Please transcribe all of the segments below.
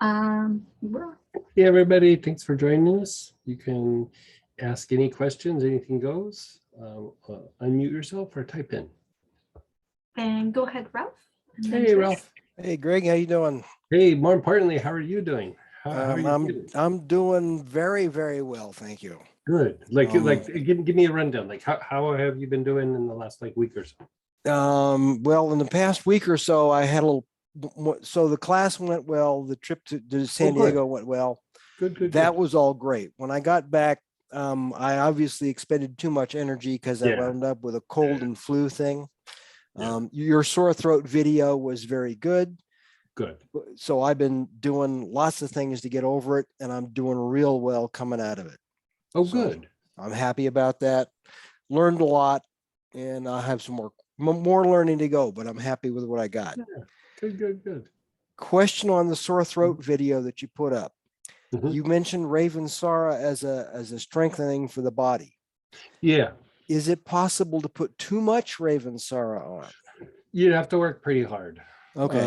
Well, Hey, everybody. Thanks for joining us. You can ask any questions, anything goes. Unmute yourself or type in. and go ahead, Ralph. And then Hey, Chris. Ralph. Hey, Greg, how you doing? Hey, more importantly, how are you doing? How are you feeling? I'm doing very, very well, thank you. Good. Give me a rundown. Like, how have you been doing in the last week or so? Well, in the past week or so, I had a little. So the class went well. The trip to San Diego went well. Good. That was all great. When I got back, I obviously expended too much energy because I wound up with a cold and flu thing. Your sore throat video was very good. Good. So I've been doing lots of things to get over it, and I'm doing real well coming out of it. Oh, So good. I'm happy about that. Learned a lot, and I have some more learning to go, but I'm happy with what I got. Yeah. Good. Question on the sore throat video that you put up. Mhm. You mentioned Ravensara as a strengthening for the body. Yeah. Is it possible to put too much Ravensara on? You'd have to work pretty hard. Okay.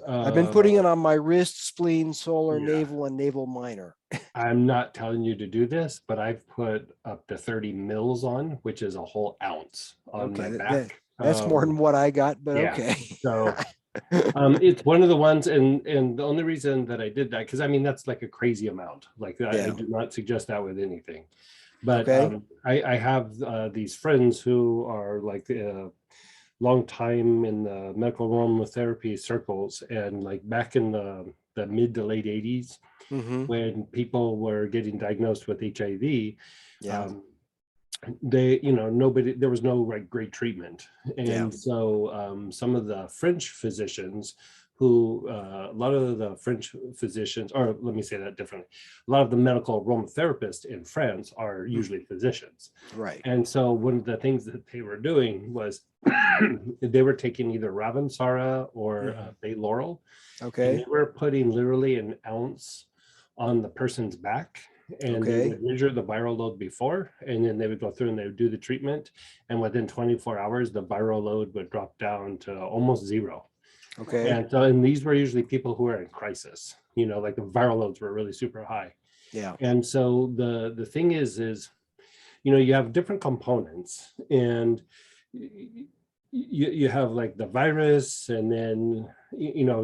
I've been putting it on my wrist, spleen, solar, navel, and navel minor. I'm not telling you to do this, but I've put up to 30 mils on, which is a whole ounce on my back. That's more than what I got, but okay. So it's one of the ones, and the only reason that I did that, because I mean, that's like a crazy amount. Like I do not suggest that with anything. But I have these friends who are like long time in the medical aromatherapy circles, and like back in the mid to late 80s, when people were getting diagnosed with HIV, they, there was no great treatment. And so some of the French physicians who, a lot of the French physicians, or let me say that differently, a lot of the medical aromatherapists in France are usually physicians. Right. And so one of the things that they were doing was they were taking either Ravensara or Bay Laurel. Okay. And they were putting literally an ounce on the person's back, and they would measure the viral load before, and then they would go through and they would do the treatment. And within 24 hours, the viral load would drop down to almost zero. Okay. And these were usually people who were in crisis, like the viral loads were really super high. Yeah. And so the thing is, you have different components, and you have like the virus, and then,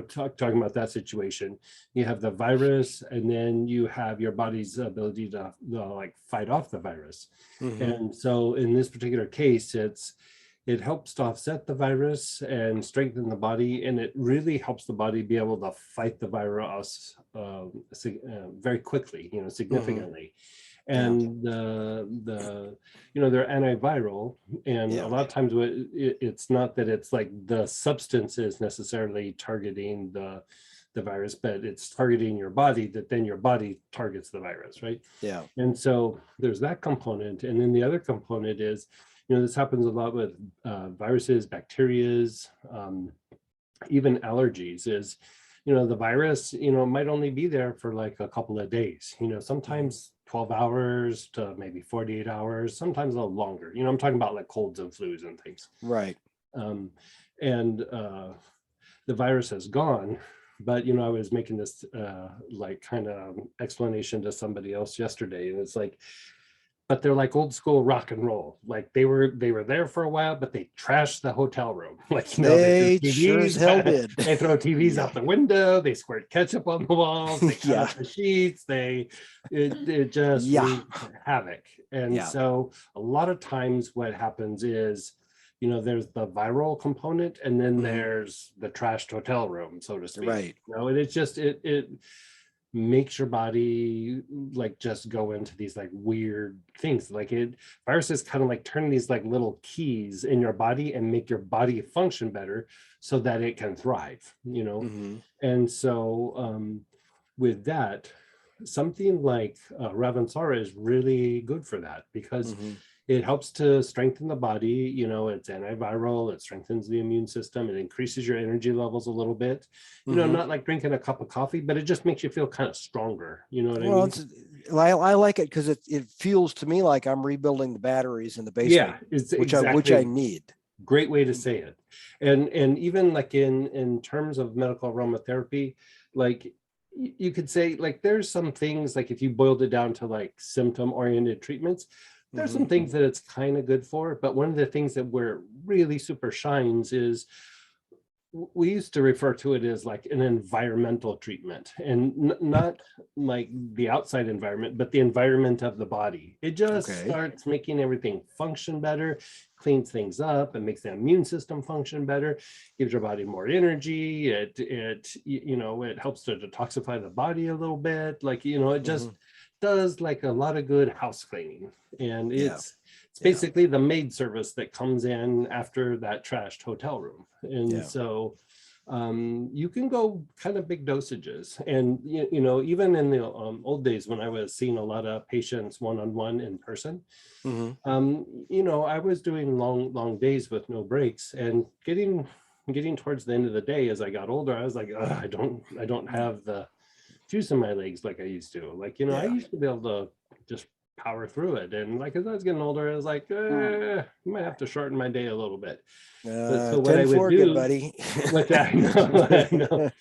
talking about that situation, you have the virus, and then you have your body's ability to like fight off the virus. And so in this particular case, it helps to offset the virus and strengthen the body, and it really helps the body be able to fight the virus very quickly, significantly. And they're antiviral, and a lot of times it's not that it's like the substance is necessarily targeting the virus, but it's targeting your body, that then your body targets the virus, right? Yeah. And so there's that component, and then the other component is, this happens a lot with viruses, bacterias, even allergies, is, the virus, might only be there for like a couple of days, sometimes 12 hours to maybe 48 hours, sometimes a little longer. I'm talking about like colds and flus and things. Right. And the virus has gone. But, I was making this like kind of explanation to somebody else yesterday, and it's like, but they're like old school rock and roll. Like they were there for a while, but they trashed the hotel room. Like, they sure as hell did. They throw TVs out the window. They squirt ketchup on the walls. They cut up the sheets. It just wreaked havoc. And so a lot of times what happens is, there's the viral component, and then there's the trashed hotel room, so to speak. Right. And it's just it makes your body like just go into these like weird things. Like viruses kind of like turn these like little keys in your body and make your body function better so that it can thrive, And so with that, something like Ravensara is really good for that, because it helps to strengthen the body. It's antiviral, it strengthens the immune system, it increases your energy levels a little bit, not like drinking a cup of coffee, but it just makes you feel kind of stronger. You know what I mean? I like it because it feels to me like I'm rebuilding the batteries in the basement, which I need. Great way to say it. And even like in terms of medical aromatherapy, like you could say like there's some things like if you boiled it down to like symptom oriented treatments, there's some things that it's kind of good for, but one of the things that where it really super shines is we used to refer to it as like an environmental treatment, and not like the outside environment, but the environment of the body. It just starts making everything function better, cleans things up, and makes the immune system function better, gives your body more energy. It you know, it helps to detoxify the body a little bit. Like, you know, it just does like a lot of good house cleaning. And it's basically the maid service that comes in after that trashed hotel room. And so you can go kind of big dosages. And, you know, even in the old days when I was seeing a lot of patients one-on-one in person, you know, I was doing long days with no breaks, and getting towards the end of the day as I got older, I was like, I don't have the juice in my legs like I used to. Like, you know, I used to be able to just power through it. And like as I was getting older, I was like, I might have to shorten my day a little bit. But so what I would do, buddy. like I know.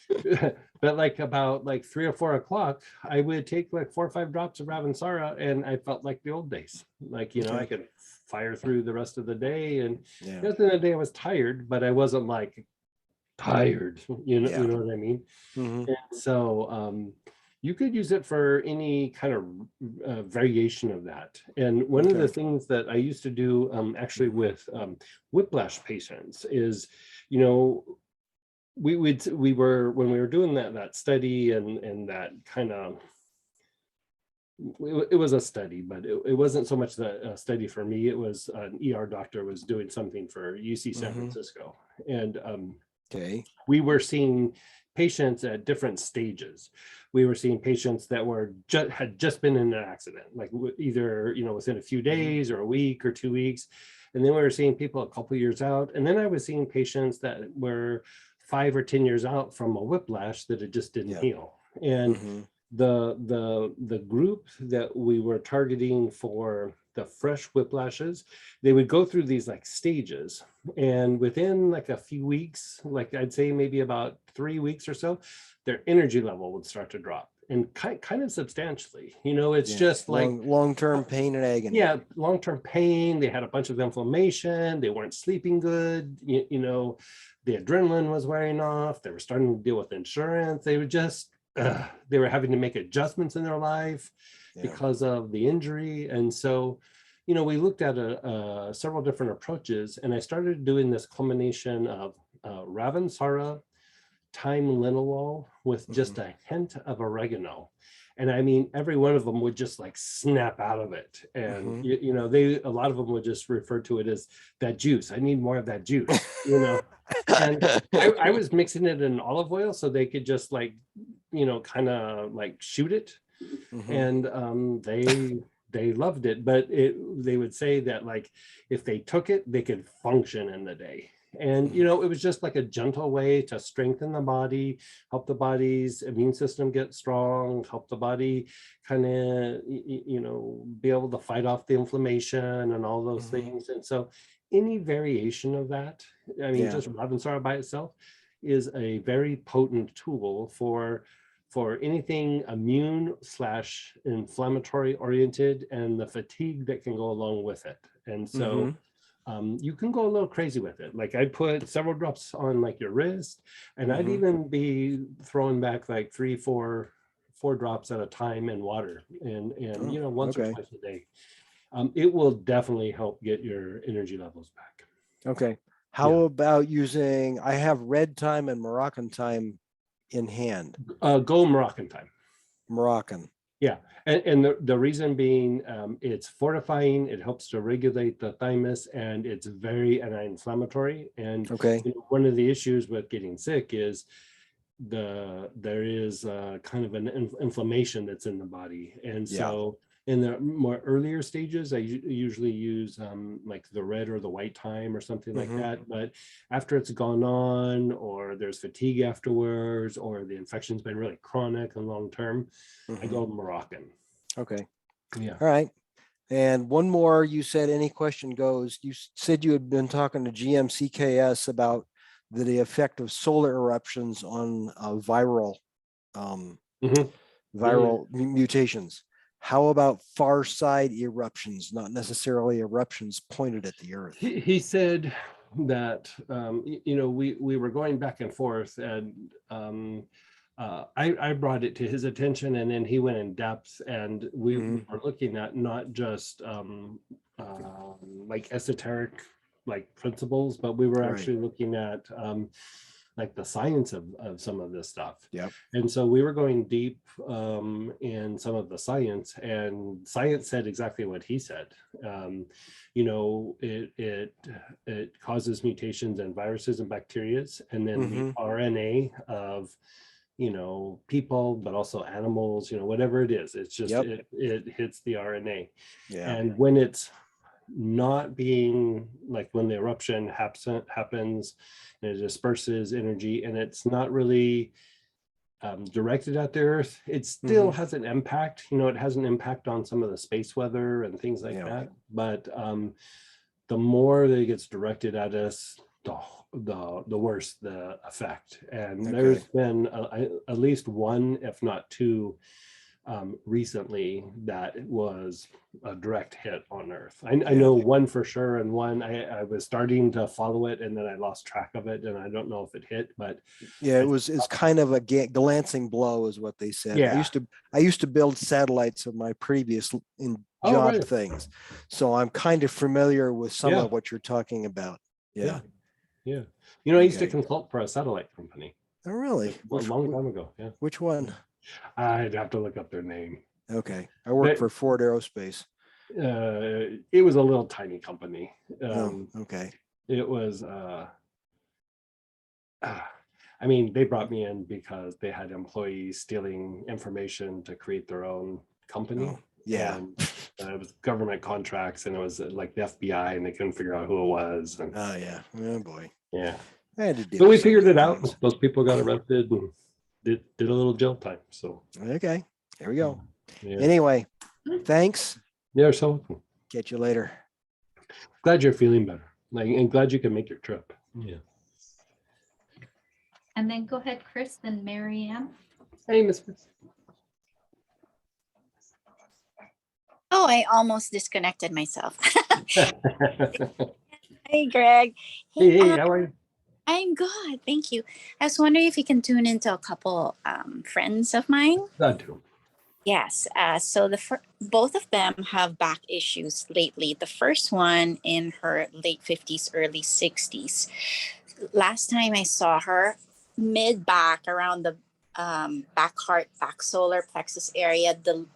But like about like 3 or 4 o'clock, I would take like 4 or 5 drops of Ravensara, and I felt like the old days. Like, you know, I could fire through the rest of the day. And the rest of the day I was tired, but I wasn't like tired, you know what I mean? And so you could use it for any kind of variation of that. And one of the things that I used to do actually with whiplash patients is, you know, we were when we were doing that study and that kind of, it was a study, but it wasn't so much a study for me. It was an ER doctor was doing something for UC San Francisco. And we were seeing patients at different stages. We were seeing patients that were had just been in an accident, like either, you know, within a few days or a week or 2 weeks. And then we were seeing people a couple of years out. And then I was seeing patients that were 5 or 10 years out from a whiplash that it just didn't heal. And the group that we were targeting for the fresh whiplashes, they would go through these like stages, and within like a few weeks, like I'd say maybe about 3 weeks or so, their energy level would start to drop, and kind of substantially. You know, it's just like long-term pain and agony. Yeah, long-term pain. They had a bunch of inflammation. They weren't sleeping good. You know, the adrenaline was wearing off. They were starting to deal with insurance. They were just they were having to make adjustments in their life because of the injury. And so, you know, we looked at several different approaches, and I started doing this combination of Ravensara, thyme linalool with just a hint of oregano. And I mean, every one of them would just like snap out of it. And, you know, a lot of them would just refer to it as that juice. I need more of that juice, you know. And I was mixing it in olive oil so they could just like, you know, kind of like shoot it. And they loved it. But they would say that like if they took it, they could function in the day. And, you know, it was just like a gentle way to strengthen the body, help the body's immune system get strong, help the body kind of, you know, be able to fight off the inflammation and all those things. And so any variation of that, I mean, just Ravensara by itself is a very potent tool for anything immune / inflammatory oriented, and the fatigue that can go along with it. And so you can go a little crazy with it. Like I'd put several drops on like your wrist, and I'd even be throwing back like 3, 4 drops at a time in water, and you know, once or twice a day. It will definitely help get your energy levels back. Okay. How about using, I have red thyme and Moroccan thyme in hand. Go Moroccan thyme. Moroccan. Yeah, and the reason being, it's fortifying, it helps to regulate the thymus, and it's very anti-inflammatory. And you know, one of the issues with getting sick is there is kind of an inflammation that's in the body. And so in the more earlier stages, I usually use like the red or the white thyme or something like that. But after it's gone on, or there's fatigue afterwards, or the infection's been really chronic and long-term, I go Moroccan. Okay. Yeah. All right. And one more, you said any question goes. You said you had been talking to GMCKS about the effect of solar eruptions on viral Mhm. viral mutations. How about far side eruptions, not necessarily eruptions pointed at the earth? He said that we were going back and forth, and I brought it to his attention, and then he went in depth, and we Mhm. were looking at not just like esoteric like principles, but we were Right. actually looking at like the science of some of this stuff. Yep. And so we were going deep in some of the science, and science said exactly what he said. It causes mutations in viruses and bacterias, and then Mhm. the RNA of people, but also animals, whatever it is, it's just Yep. it hits the RNA. Yeah. And when it's not being like when the eruption happens and it disperses energy, and it's not really directed at the earth, it still Mhm. has an impact. It has an impact on some of the space weather and things like Yeah. that, but the more that it gets directed at us, the worse the effect. And there's Okay. been at least one, if not two, recently that was a direct hit on Earth. I Yeah. know one for sure, and one I was starting to follow it, and then I lost track of it, and I don't know if it hit, but Yeah, it's kind of a glancing blow, is what they said. yeah. I used to build satellites of my previous Oh, job right. things, so I'm kind of familiar with some Yeah. of what you're talking about. Yeah. Yeah. I used to Okay. consult for a satellite company Oh, really? a long time ago. Yeah. Which one? I'd have to look up their name. Okay, I work But for Ford Aerospace. it was a little tiny company. Oh, okay. It was I mean, they brought me in because they had employees stealing information to create their own company. Oh, yeah. And it was government contracts, and it was like the FBI, and they couldn't figure out who it was. And Oh, yeah. Oh, boy. yeah, I had to deal but we with some figured of it the out. things. Those people got arrested and did a little jail time. So Okay, here we go. yeah, Anyway, thanks. yeah. So Catch you later. glad you're feeling better. Like, and glad you can make your trip. Yeah. And then go ahead, Chris, then Mary Ann. Hey, Miss. Oh, I almost disconnected myself. Hey, Greg. Hey, how are you? I'm good. Thank you. I was wondering if you can tune into a couple friends of mine. Glad to. Yes. So both of them have back issues lately. The first one in her late 50s, early 60s. Last time I saw her, mid back around the back heart, back solar plexus area, the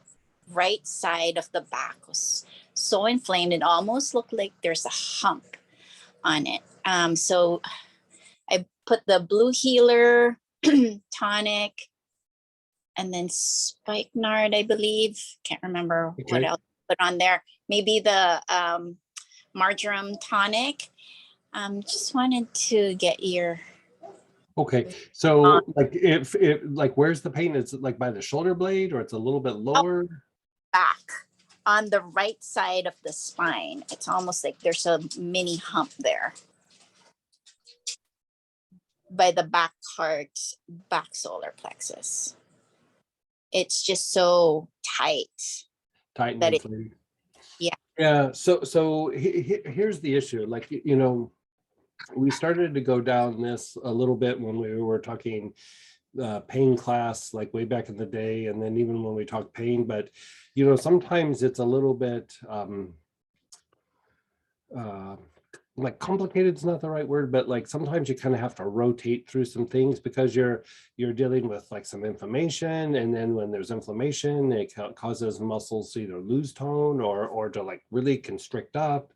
right side of the back was so inflamed, it almost looked like there's a hump on it. So I put the Blue Healer tonic and then spikenard, I believe. Can't remember what else to put on there. Maybe the marjoram tonic. Just wanted to get your Okay, so like if like where's the pain? Is it like by the shoulder blade, or it's a little bit lower? Back on the right side of the spine. It's almost like there's a mini hump there by the back heart, back solar plexus. It's just so tight. Tight and that inflamed. Yeah. Yeah. So here's the issue. Like, we started to go down this a little bit when we were talking pain class, like way back in the day, and then even when we talk pain, but sometimes it's a little bit like complicated is not the right word, but like sometimes you kind of have to rotate through some things because you're dealing with like some inflammation, and then when there's inflammation, it causes muscles to either lose tone or to like really constrict up.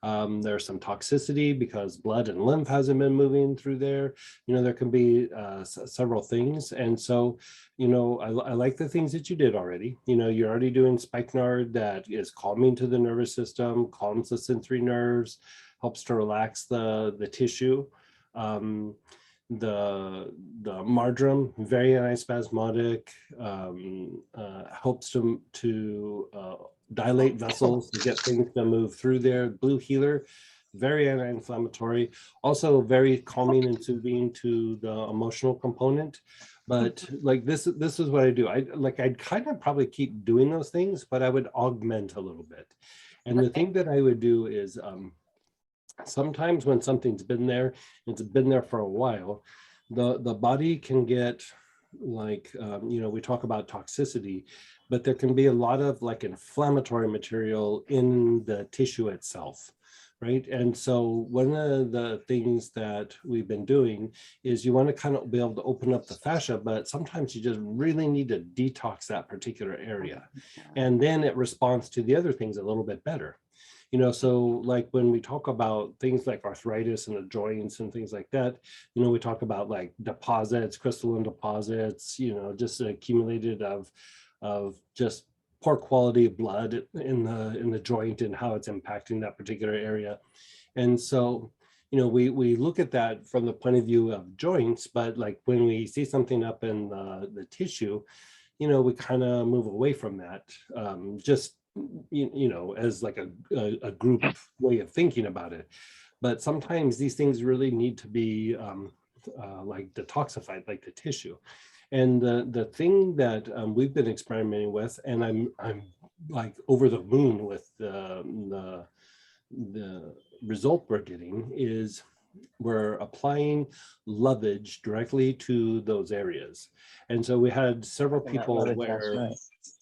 There's some toxicity because blood and lymph hasn't been moving through there. There can be several things. And so, I like the things that you did already. You're already doing spikenard that is calming to the nervous system, calms the sensory nerves, helps to relax the tissue. The marjoram, very antispasmodic, helps to dilate vessels to get things to move through there. Blue Healer, very anti-inflammatory, also very calming and soothing to the emotional component. But like this is what I do. I'd kind of probably keep doing those things, but I would augment a little bit. And the thing that I would do is sometimes when something's been there, it's been there for a while, the body can get like, we talk about toxicity, but there can be a lot of like inflammatory material in the tissue itself, right? And so one of the things that we've been doing is you want to kind of be able to open up the fascia, but sometimes you just really need to detox that particular area. And then it responds to the other things a little bit better. So like when we talk about things like arthritis in the joints and things like that, we talk about like deposits, crystalline deposits, just accumulated of just poor quality of blood in the joint and how it's impacting that particular area. And so, we look at that from the point of view of joints, but like when we see something up in the tissue, we kind of move away from that. Just as like a group way of thinking about it. But sometimes these things really need to be like detoxified, like the tissue. And the thing that we've been experimenting with, and I'm like over the moon with the result we're getting, is we're applying lovage directly to those areas. And so we had several people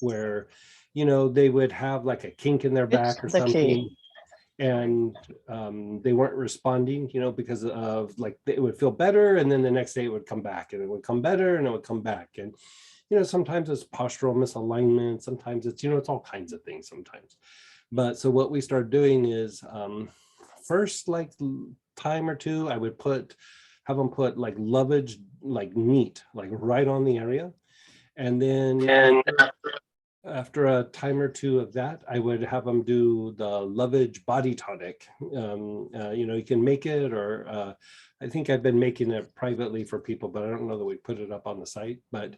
where they would have like a kink in their back or something, and they weren't responding, because of like, it would feel better, and then the next day it would come back, and it would come better, and it would come back. And sometimes it's postural misalignment, sometimes it's it's all kinds of things sometimes. But so what we started doing is first, like time or two, I would have them put like lovage, like neat, like right on the area. And then after a time or two of that, I would have them do the lovage body tonic. You can make it, or I think I've been making it privately for people, but I don't know that we put it up on the site. But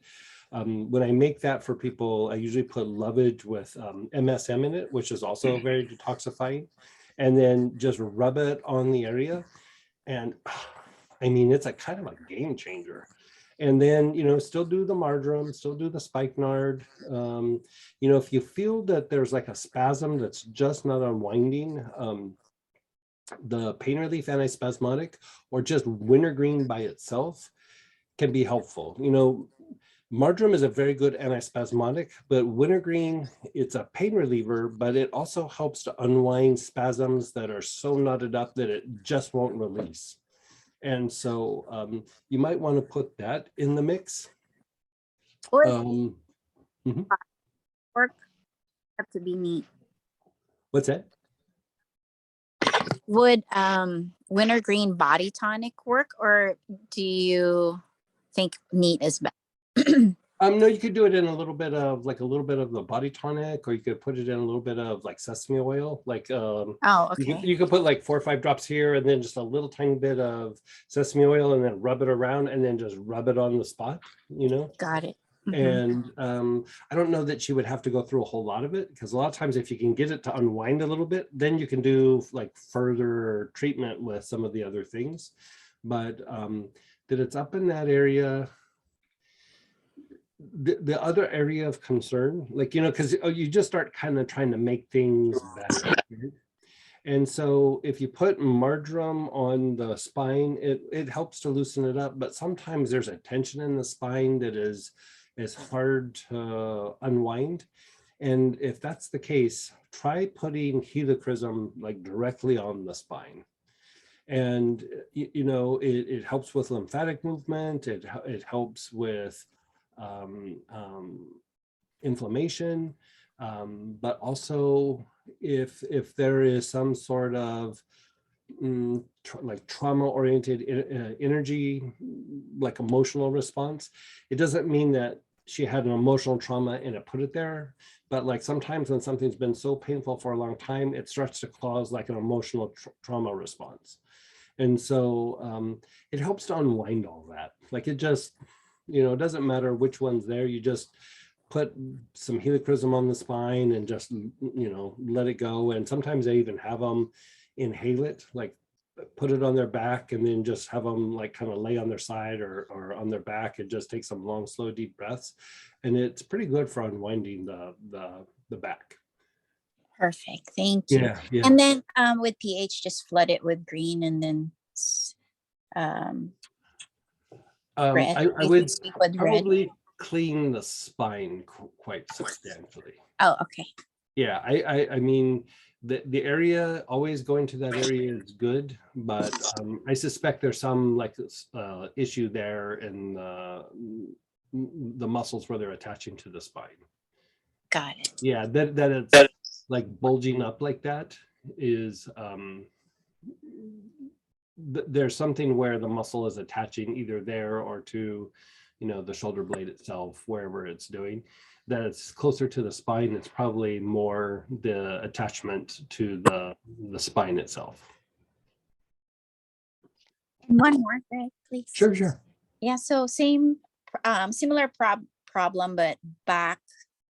when I make that for people, I usually put lovage with MSM in it, which is also very detoxifying, and then just rub it on the area. And I mean, it's a kind of a game changer. And then, still do the marjoram, still do the spikenard. If you feel that there's like a spasm that's just not unwinding, the pain relief antispasmodic or just wintergreen by itself can be helpful. Marjoram is a very good antispasmodic, but wintergreen, it's a pain reliever, but it also helps to unwind spasms that are so knotted up that it just won't release. And so you might want to put that in the mix. Would mhm. work have to be neat? What's that? Would wintergreen body tonic work, or do you think neat is better? No, you could do it in a little bit of the body tonic, or you could put it in a little bit of like sesame oil. Like Oh, okay. you could put like 4 or 5 drops here, and then just a little tiny bit of sesame oil, and then rub it around, and then just rub it on the spot. Got it. And I don't know that you would have to go through a whole lot of it, because a lot of times if you can get it to unwind a little bit, then you can do like further treatment with some of the other things. But that it's up in that area. The other area of concern, like, because you just start kind of trying to make things better. Right? And so if you put marjoram on the spine, it helps to loosen it up. But sometimes there's a tension in the spine that is hard to unwind. And if that's the case, try putting helichrysum like directly on the spine. And, it helps with lymphatic movement. It helps with inflammation, but also if there is some sort of like trauma-oriented energy, like emotional response, it doesn't mean that she had an emotional trauma and it put it there, but like sometimes when something's been so painful for a long time, it starts to cause like an emotional trauma response. And so it helps to unwind all that. Like it just, it doesn't matter which one's there. You just put some helichrysum on the spine and just, let it go. And sometimes I even have them inhale it, like put it on their back and then just have them like kind of lay on their side or on their back and just take some long, slow, deep breaths. And it's pretty good for unwinding the back. Perfect. Thank you. Yeah. And then with pH, just flood it with green and then red. I Maybe would speak with red. probably clean the spine quite substantially. Oh, okay. Yeah, I mean, the area, always going to that area is good, but I suspect there's some like issue there in the muscles where they're attaching to the spine. Got it. Yeah, that it's like bulging up like that is there's something where the muscle is attaching either there or to, you know, the shoulder blade itself, wherever it's doing. That it's closer to the spine, it's probably more the attachment to the spine itself. And one more, Greg, please. Sure. Yeah, so same, similar problem, but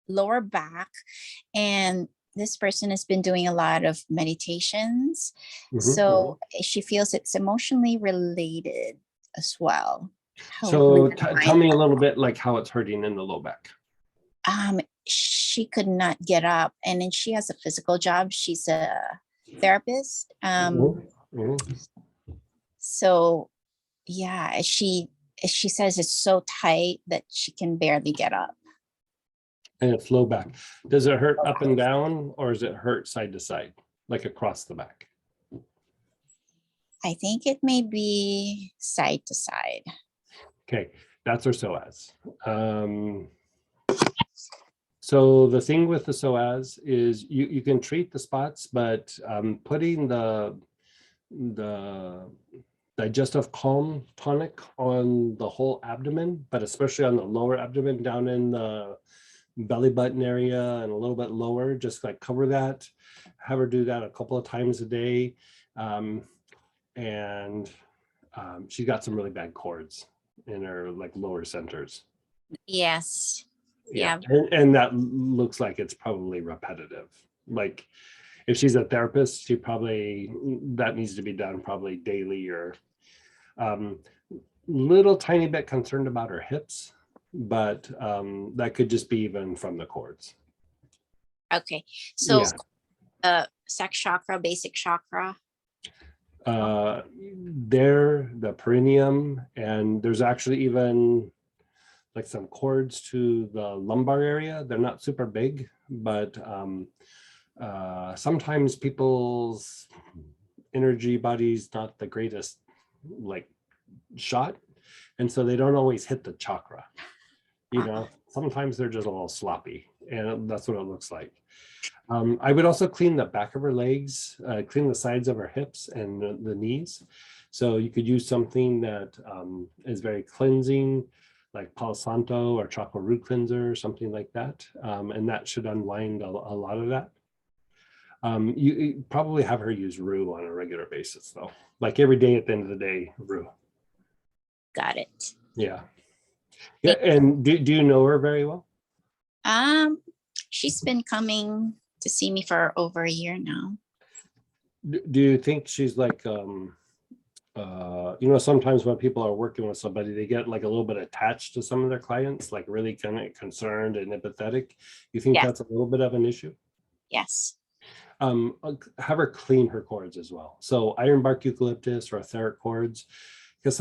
lower back. And this person has been doing a lot of meditations. So she feels it's emotionally related as well. So tell me a little bit like how it's hurting in the low back. She could not get up, and then she has a physical job. She's a therapist. So yeah, she says it's so tight that she can barely get up. And it's low back. Does it hurt up and down, or does it hurt side to side, like across the back? I think it may be side to side. Okay, that's her psoas. So the thing with the psoas is you can treat the spots, but putting the digestive calm tonic on the whole abdomen, but especially on the lower abdomen down in the belly button area and a little bit lower, just like cover that, have her do that a couple of times a day. She got some really bad cords in her like lower centers. Yes. Yeah. And that looks like it's probably repetitive. Like if she's a therapist, that needs to be done probably daily, or little tiny bit concerned about her hips, but that could just be even from the cords. Okay. So sex chakra, basic chakra. The perineum, and there's actually even like some cords to the lumbar area. They're not super big, but sometimes people's energy body's not the greatest like shot, and so they don't always hit the chakra. You know, sometimes they're just a little sloppy, and that's what it looks like. I would also clean the back of her legs, clean the sides of her hips and the knees. So you could use something that is very cleansing, like Palo Santo or chakra root cleanser or something like that. And that should unwind a lot of that. You probably have her use Rue on a regular basis though. Like every day at the end of the day, Rue. Got it. Yeah. Yeah. And do you know her very well? She's been coming to see me for over a year now. Do you think she's like, sometimes when people are working with somebody, they get like a little bit attached to some of their clients, like really kind of concerned and empathetic. You think that's a little bit of an issue? Yes. Have her clean her cords as well. So ironbark eucalyptus or etheric cords, because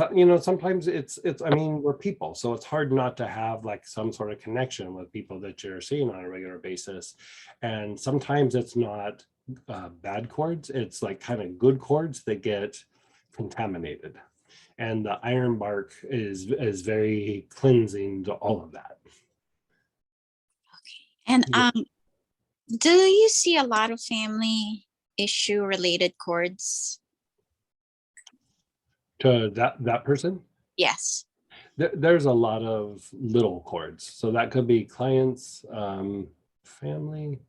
sometimes we're people, so it's hard not to have like some sort of connection with people that you're seeing on a regular basis. And sometimes it's not bad cords, it's like kind of good cords that get contaminated, and the ironbark is very cleansing to all of that. Okay. And do you see a lot of family issue related cords To that person? Yes. There's a lot of little cords, so that could be clients, family.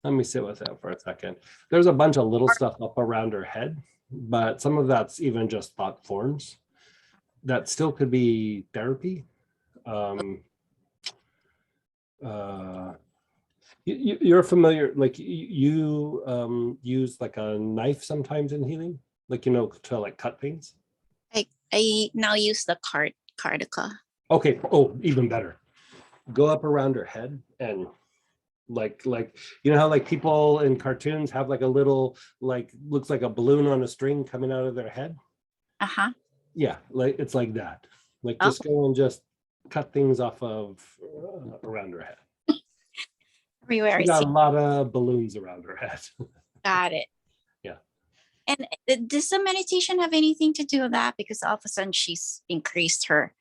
Let me sit with that for a second. There's a bunch of little stuff up around her head, but some of that's even just thought forms. That still could be therapy. You're familiar, like you use like a knife sometimes in healing? like, you know, to like cut things? I now use the Cardica. Okay. Oh, even better. Go up around her head and like you know how like people in cartoons have like a little like looks like a balloon on a string coming out of their head. Uh-huh. Yeah, like it's like that. Like Oh. just go and just cut things off of around her head. Everywhere I She got see. a lot of balloons around her head. Got it. Yeah. And does the meditation have anything to do with that? Because all of a sudden she's increased her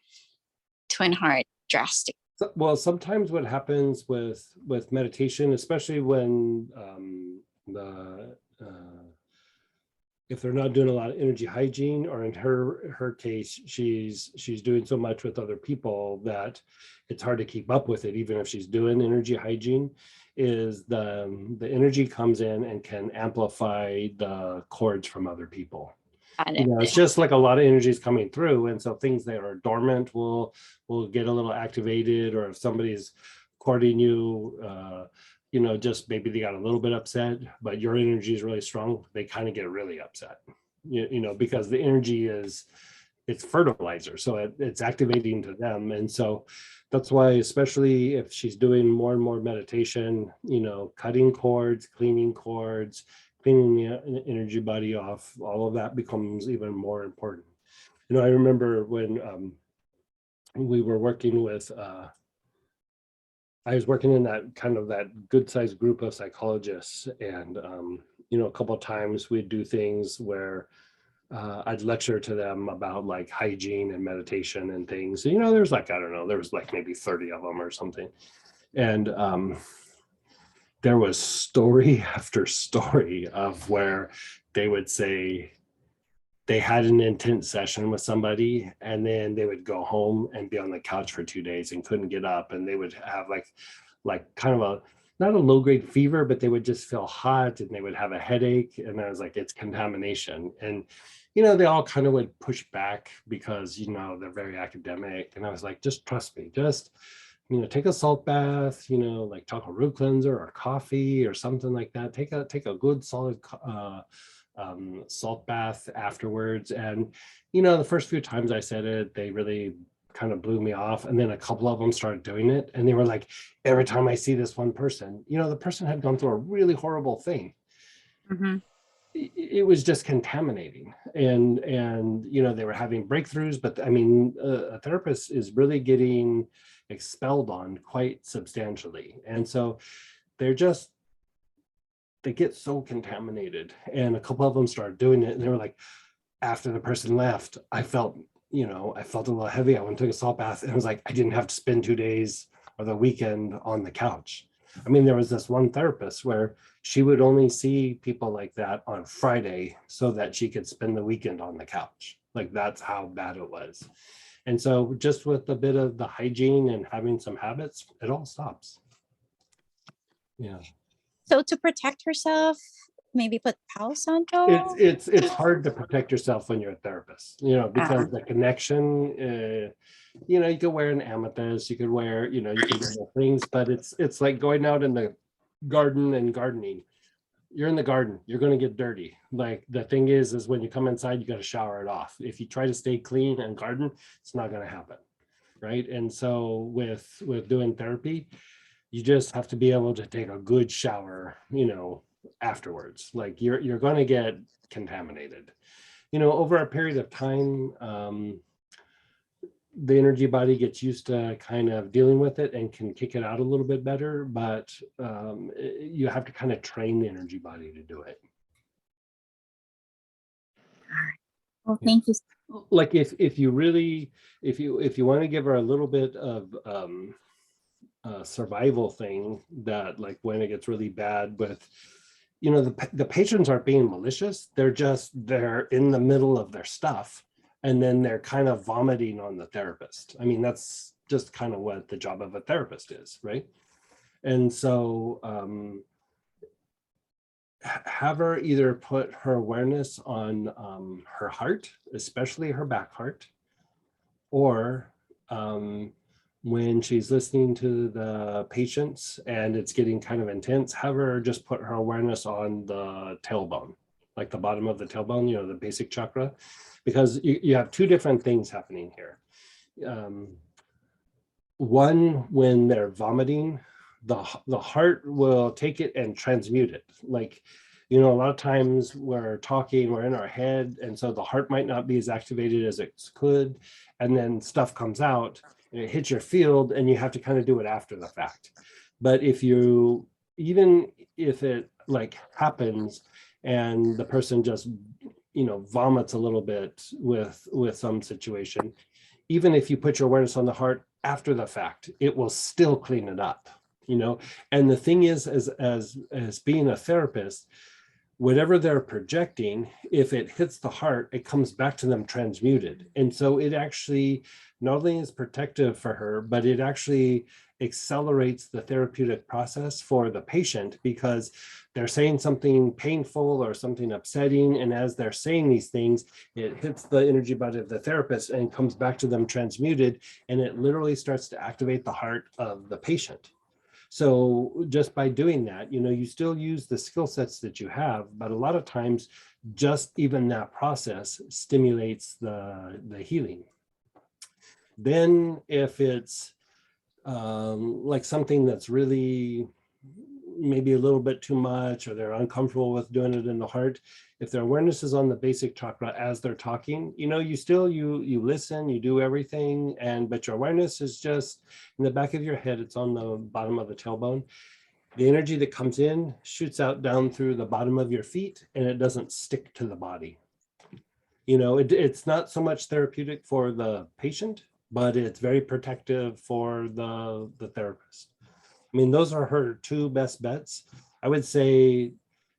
twin heart drastically. Well, sometimes what happens with meditation, especially when if they're not doing a lot of energy hygiene, or in her case, she's doing so much with other people that it's hard to keep up with it, even if she's doing energy hygiene, is the energy comes in and can amplify the cords from other people. You know, it's just like a lot of energy is coming through, and so things that are dormant will get a little activated, or if somebody's courting you, you know, just maybe they got a little bit upset, but your energy is really strong, they kind of get really upset, you know, because the energy it's fertilizer, so it's activating to them. And so that's why, especially if she's doing more and more meditation, you know, cutting cords, cleaning cords, cleaning the energy body off, all of that becomes even more important. You know, I remember when we were working with, I was working in that kind of that good sized group of psychologists, and you know, a couple of times we'd do things where I'd lecture to them about like hygiene and meditation and things. You know, there's like, I don't know, there was like maybe 30 of them or something. And there was story after story of where they would say they had an intense session with somebody, and then they would go home and be on the couch for 2 days and couldn't get up, and they would have like kind of a, not a low grade fever, but they would just feel hot and they would have a headache. And I was like, it's contamination. And you know, they all kind of would push back because, you know, they're very academic. And I was like, just trust me, just, you know, take a salt bath, you know, like chocolate root cleanser or coffee or something like that. Take a good solid salt bath afterwards. And, you know, the first few times I said it, they really kind of blew me off. And then a couple of them started doing it. And they were like, every time I see this one person, you know, the person had gone through a really horrible thing. Mm-hmm. It was just contaminating, and you know, they were having breakthroughs, but I mean, a therapist is really getting expelled on quite substantially. And so they get so contaminated. And a couple of them started doing it, and they were like, after the person left, I felt a little heavy. I went and took a salt bath, and it was like I didn't have to spend 2 days or the weekend on the couch. I mean, there was this one therapist where she would only see people like that on Friday so that she could spend the weekend on the couch. Like, that's how bad it was. And so just with a bit of the hygiene and having some habits, it all stops. Yeah. So to protect herself, maybe put Palo Santo? It's hard to protect yourself when you're a therapist, you know, because the connection, you know, you could wear an amethyst, you could wear, you know, you can wear things, but it's like going out in the garden and gardening. You're in the garden, you're going to get dirty. Like, the thing is when you come inside, you got to shower it off. If you try to stay clean and garden, it's not going to happen, right? And so with doing therapy, you just have to be able to take a good shower, you know, afterwards. Like, you're going to get contaminated, you know, over a period of time. The energy body gets used to kind of dealing with it and can kick it out a little bit better, but you have to kind of train the energy body to do it. Well, thank you. Like, if you want to give her a little bit of survival thing, that like when it gets really bad with, you know, the patrons aren't being malicious, they're in the middle of their stuff, and then they're kind of vomiting on the therapist. I mean, that's just kind of what the job of a therapist is, right? And so have her either put her awareness on her heart, especially her back heart, or when she's listening to the patients and it's getting kind of intense, have her just put her awareness on the tailbone. like the bottom of the tailbone, you know, the basic chakra, because you have two different things happening here. One, when they're vomiting, the heart will take it and transmute it. Like, you know, a lot of times we're talking, we're in our head, and so the heart might not be as activated as it could, and then stuff comes out and it hits your field, and you have to kind of do it after the fact. But if you, even if it like happens and the person just, you know, vomits a little bit with some situation, even if you put your awareness on the heart after the fact, it will still clean it up, you know. And the thing is, as being a therapist, whatever they're projecting, if it hits the heart, it comes back to them transmuted. And so it actually not only is protective for her, but it actually accelerates the therapeutic process for the patient, because they're saying something painful or something upsetting. And as they're saying these things, it hits the energy body of the therapist and comes back to them transmuted. And it literally starts to activate the heart of the patient. So just by doing that, you know, you still use the skill sets that you have, but a lot of times just even that process stimulates the healing. Then if it's like something that's really maybe a little bit too much, or they're uncomfortable with doing it in the heart, if their awareness is on the basic chakra as they're talking, you know, you still, you listen, you do everything, but your awareness is just in the back of your head. It's on the bottom of the tailbone. The energy that comes in shoots out down through the bottom of your feet, and it doesn't stick to the body. You know, it's not so much therapeutic for the patient, but it's very protective for the therapist. I mean, those are her two best bets. I would say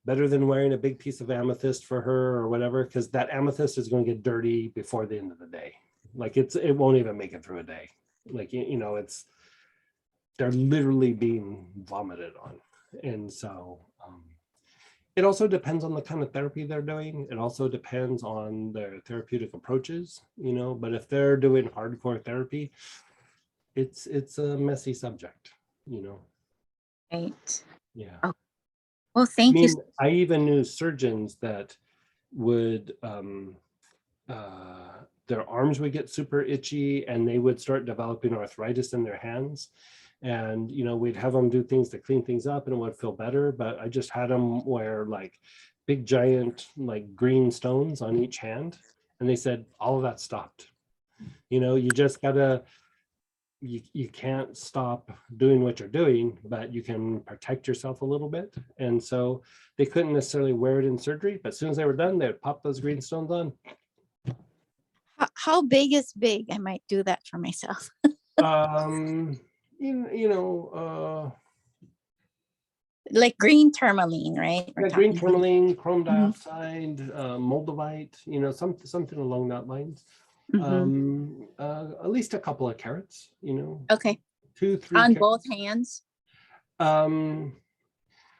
better than wearing a big piece of amethyst for her or whatever, because that amethyst is going to get dirty before the end of the day. Like it won't even make it through a day. Like, you know, they're literally being vomited on. And so it also depends on the kind of therapy they're doing. It also depends on their therapeutic approaches, you know, but if they're doing hardcore therapy, it's a messy subject, you know. Right. Yeah. Oh, well, thank you. I even knew surgeons that would their arms would get super itchy, and they would start developing arthritis in their hands. And, you know, we'd have them do things to clean things up and it would feel better. But I just had them wear like big, giant, like green stones on each hand. And they said all of that stopped. You know, you just gotta, you can't stop doing what you're doing, but you can protect yourself a little bit. And so they couldn't necessarily wear it in surgery, but as soon as they were done, they'd pop those green stones on. How big is big? I might do that for myself. You know, Like green tourmaline, right? yeah, green tourmaline, chrome dioxide, moldavite, you know, something along that lines. At least a couple of carats, you know. Okay. 2, 3 on carats. both hands.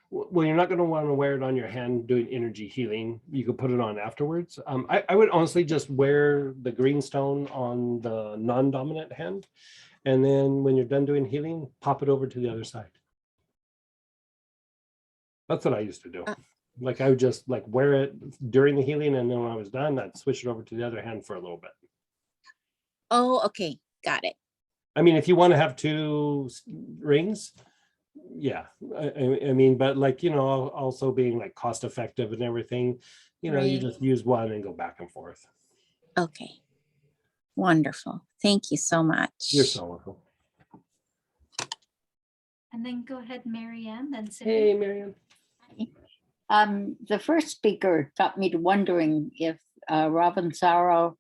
Well, you're not going to want to wear it on your hand doing energy healing. You could put it on afterwards. I would honestly just wear the green stone on the non-dominant hand. And then when you're done doing healing, pop it over to the other side. That's what I used to do. Like I would just like wear it during the healing, and then when I was done, I'd switch it over to the other hand for a little bit. Oh, okay. Got it. I mean, if you want to have 2 rings, yeah. I mean, but like, you know, also being like cost effective and everything, you know, you just use one and go back and forth. Okay. Wonderful. Thank you so much. You're so welcome. And then go ahead, Marianne, then Cindy. Hey, Marianne. The first speaker got me to wondering if Ravensara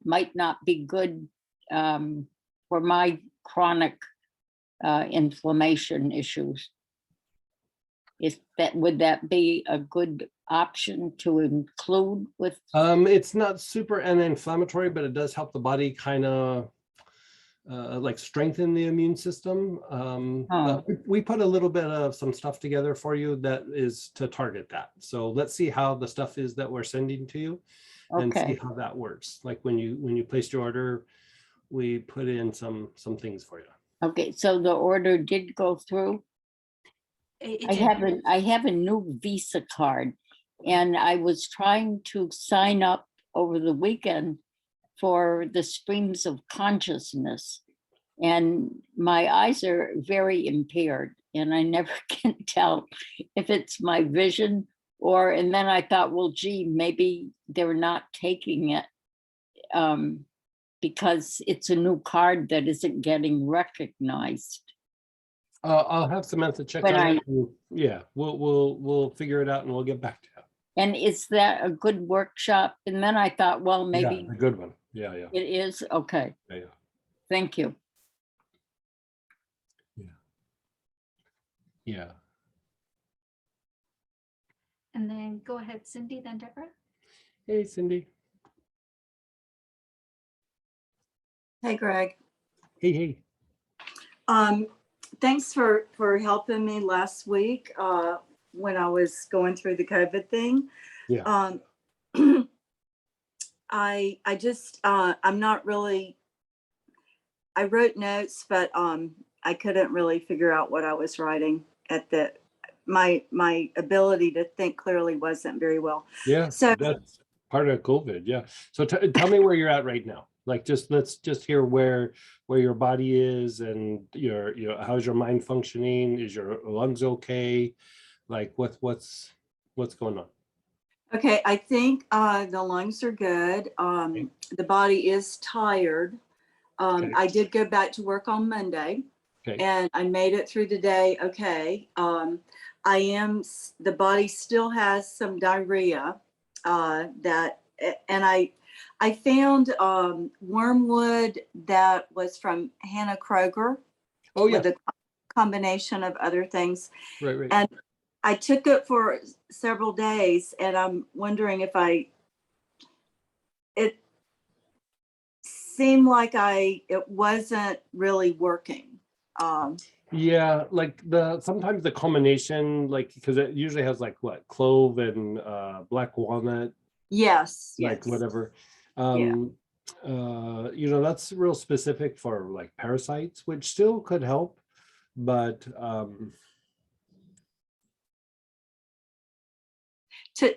might not be good for my chronic inflammation issues. Would that be a good option to include with? It's not super anti-inflammatory, but it does help the body kind of like strengthen the immune system. We put a little bit of some stuff together for you that is to target that. So let's see how the stuff is that we're sending to you, and see how that works. Like when you placed your order, we put in some things for you. Okay, so the order did go through. I have a new Visa card, And I was trying to sign up over the weekend for the streams of consciousness. And my eyes are very impaired, and I never can tell if it's my vision or, and then I thought, well, gee, maybe they're not taking it because it's a new card that isn't getting recognized. I'll have Samantha check When on it. Yeah, we'll figure it out and we'll get back to you. And is that a good workshop? And then I thought, well, maybe Yeah, a good one. Yeah, yeah, it is. Okay, yeah, yeah. thank you. Yeah. And then go ahead, Cindy, then Deborah. Hey, Cindy. Hey, Greg. Hey, hey. Thanks for helping me last week when I was going through the COVID thing. Yeah. I just I'm not really. I wrote notes, but I couldn't really figure out what I was writing at the. My ability to think clearly wasn't very well. Yeah, So that's part of COVID. Yeah. So tell me where you're at right now. Like, let's just hear where your body is, and how's your mind functioning? Is your lungs okay? Like, what's going on? okay, I think the lungs are good. Okay. The body is tired. Okay. I did go back to work on Monday. Okay. And I made it through the day okay. The body still has some diarrhea and I found wormwood that was from Hannah Kroger. Oh yeah. With a combination of other things. Right. And I took it for several days, and I'm wondering if it seemed like it wasn't really working. Yeah, like sometimes the combination, like, because it usually has like what, clove and black walnut, Yes. like yes. whatever. Yeah. That's real specific for like parasites, which still could help, but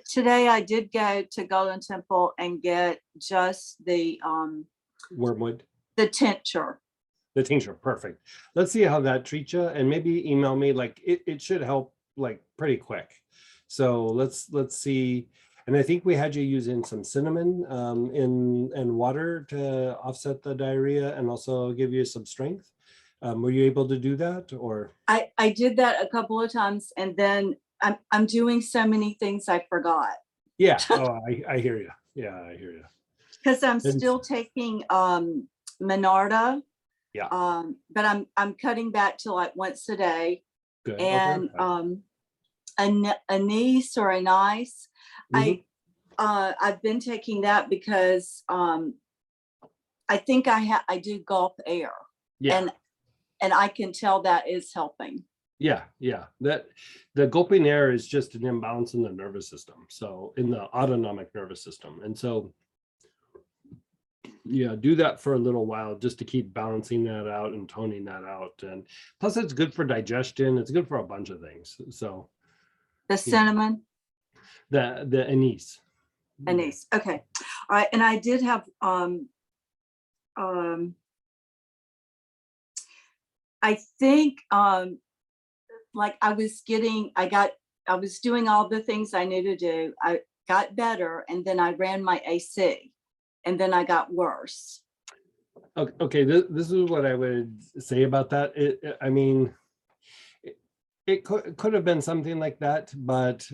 Today I did go to Golden Temple and get just the wormwood. the tincture. The tincture, perfect. Let's see how that treats you, and maybe email me. Like it should help like pretty quick. So let's see. And I think we had you using some cinnamon in water to offset the diarrhea and also give you some strength. Were you able to do that, or? I did that a couple of times, and then I'm doing so many things I forgot. Yeah. Oh, I hear you. Yeah, I hear you. Because I'm still taking Minarda. Yeah. But I'm cutting back to like once a day. Good. And Okay. anise or anise. Mhm. I've been taking that because I think I do gulp air. Yeah. And I can tell that is helping. Yeah. That the gulping air is just an imbalance in the nervous system. So in the autonomic nervous system. And so, yeah, do that for a little while just to keep balancing that out and toning that out. And plus it's good for digestion. It's good for a bunch of things. So The cinnamon. the anise. Anise. Okay. All right. And I did have I think like I was doing all the things I knew to do. I got better, and then I ran my AC, and then I got worse. Okay, this is what I would say about that. It could have been something like that, but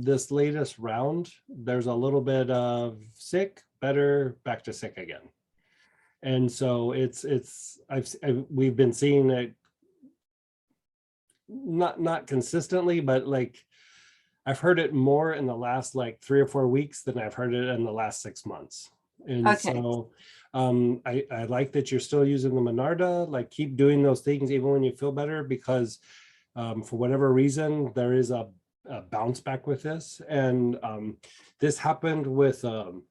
this latest round, there's a little bit of sick, better, back to sick again. And so we've been seeing it not consistently, but like I've heard it more in the last like 3 or 4 weeks than I've heard it in the last 6 months. And Okay. so I like that you're still using the Minarda. Like, keep doing those things even when you feel better, because for whatever reason there is a bounce back with this. And this happened with a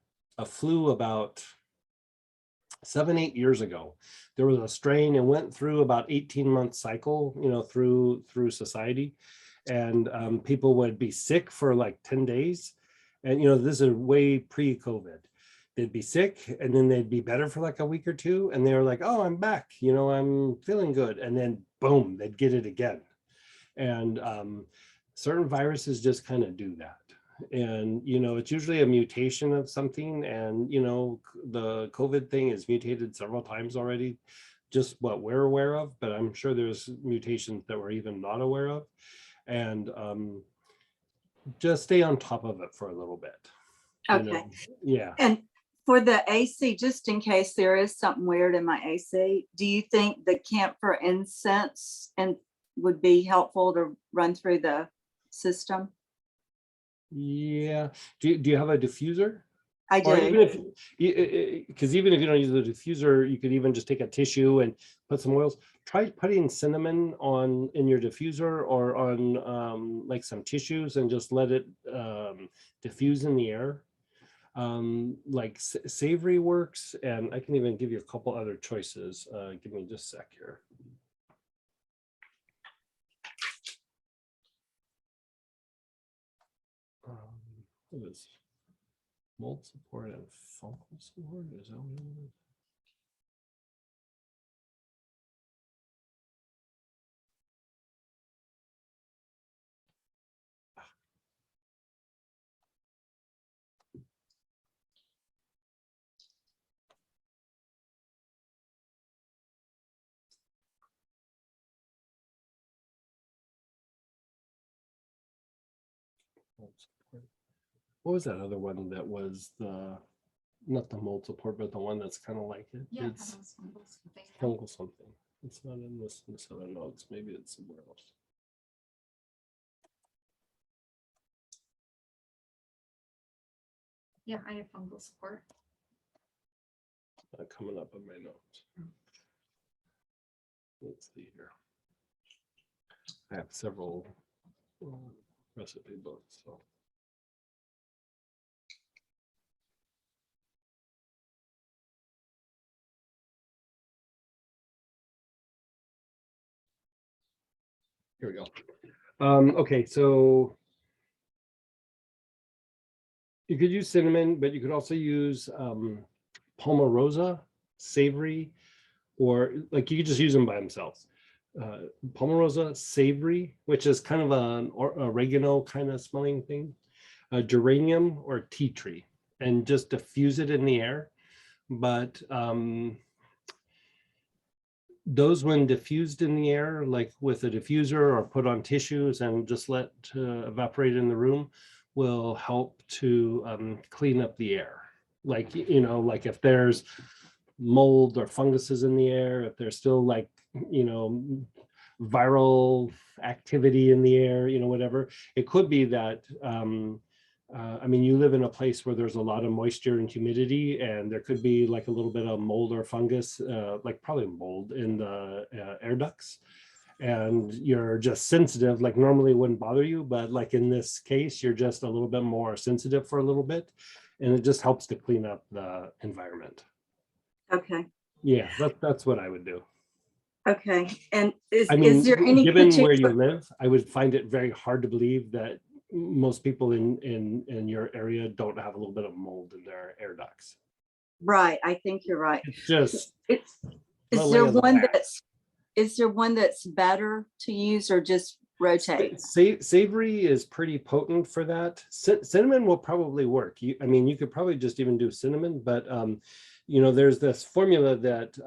flu about 7-8 years ago. There was a strain and went through about 18-month cycle, through society. and people would be sick for like 10 days. And, this is way pre-COVID. They'd be sick and then they'd be better for like a week or two. And they were like, oh, I'm back, I'm feeling good. And then boom, they'd get it again. And certain viruses just kind of do that. And, it's usually a mutation of something. And, the COVID thing is mutated several times already, just what we're aware of, but I'm sure there's mutations that we're even not aware of. And just stay on top of it for a little bit. Okay. Yeah. And for the AC, just in case there is something weird in my AC, do you think the camphor incense would be helpful to run through the system? Yeah. Do you have a diffuser? I Or do. even if, because even if you don't use the diffuser, you could even just take a tissue and put some oils. Try putting cinnamon in your diffuser or on like some tissues and just let it diffuse in the air. Like savory works, and I can even give you a couple other choices. Give me just a sec here. What is mold support and fungal support? Is that what it is? What was that other one that was not the mold support, but the one that's kind of like it? Yeah, It's that was fungal something. fungal something. It's not in this other notes. Maybe it's somewhere else. Yeah, I have fungal support. Not coming up in my notes. Let's see here. I have several recipe books, so. Here we go. Okay, so you could use cinnamon, but you could also use palmarosa, savory, or like you could just use them by themselves. Palmarosa, savory, which is kind of an oregano kind of smelling thing, geranium or tea tree, and just diffuse it in the air. But those, when diffused in the air, like with a diffuser or put on tissues and just let evaporate in the room, will help to clean up the air. Like, like if there's mold or funguses in the air, if there's still like, viral activity in the air, whatever, it could be that, I mean, you live in a place where there's a lot of moisture and humidity, and there could be like a little bit of mold or fungus, like probably mold in the air ducts. And you're just sensitive, like normally it wouldn't bother you, but like in this case, you're just a little bit more sensitive for a little bit, and it just helps to clean up the environment. Okay. Yeah, that's what I would do. Okay. And is there given any where you particular? live, I would find it very hard to believe that most people in your area don't have a little bit of mold in their air ducts. Right. I think you're right. It's just Is the there lay of the one land. that's better to use, or just rotate? Savory is pretty potent for that. Cinnamon will probably work. I mean, you could probably just even do cinnamon, but there's this formula that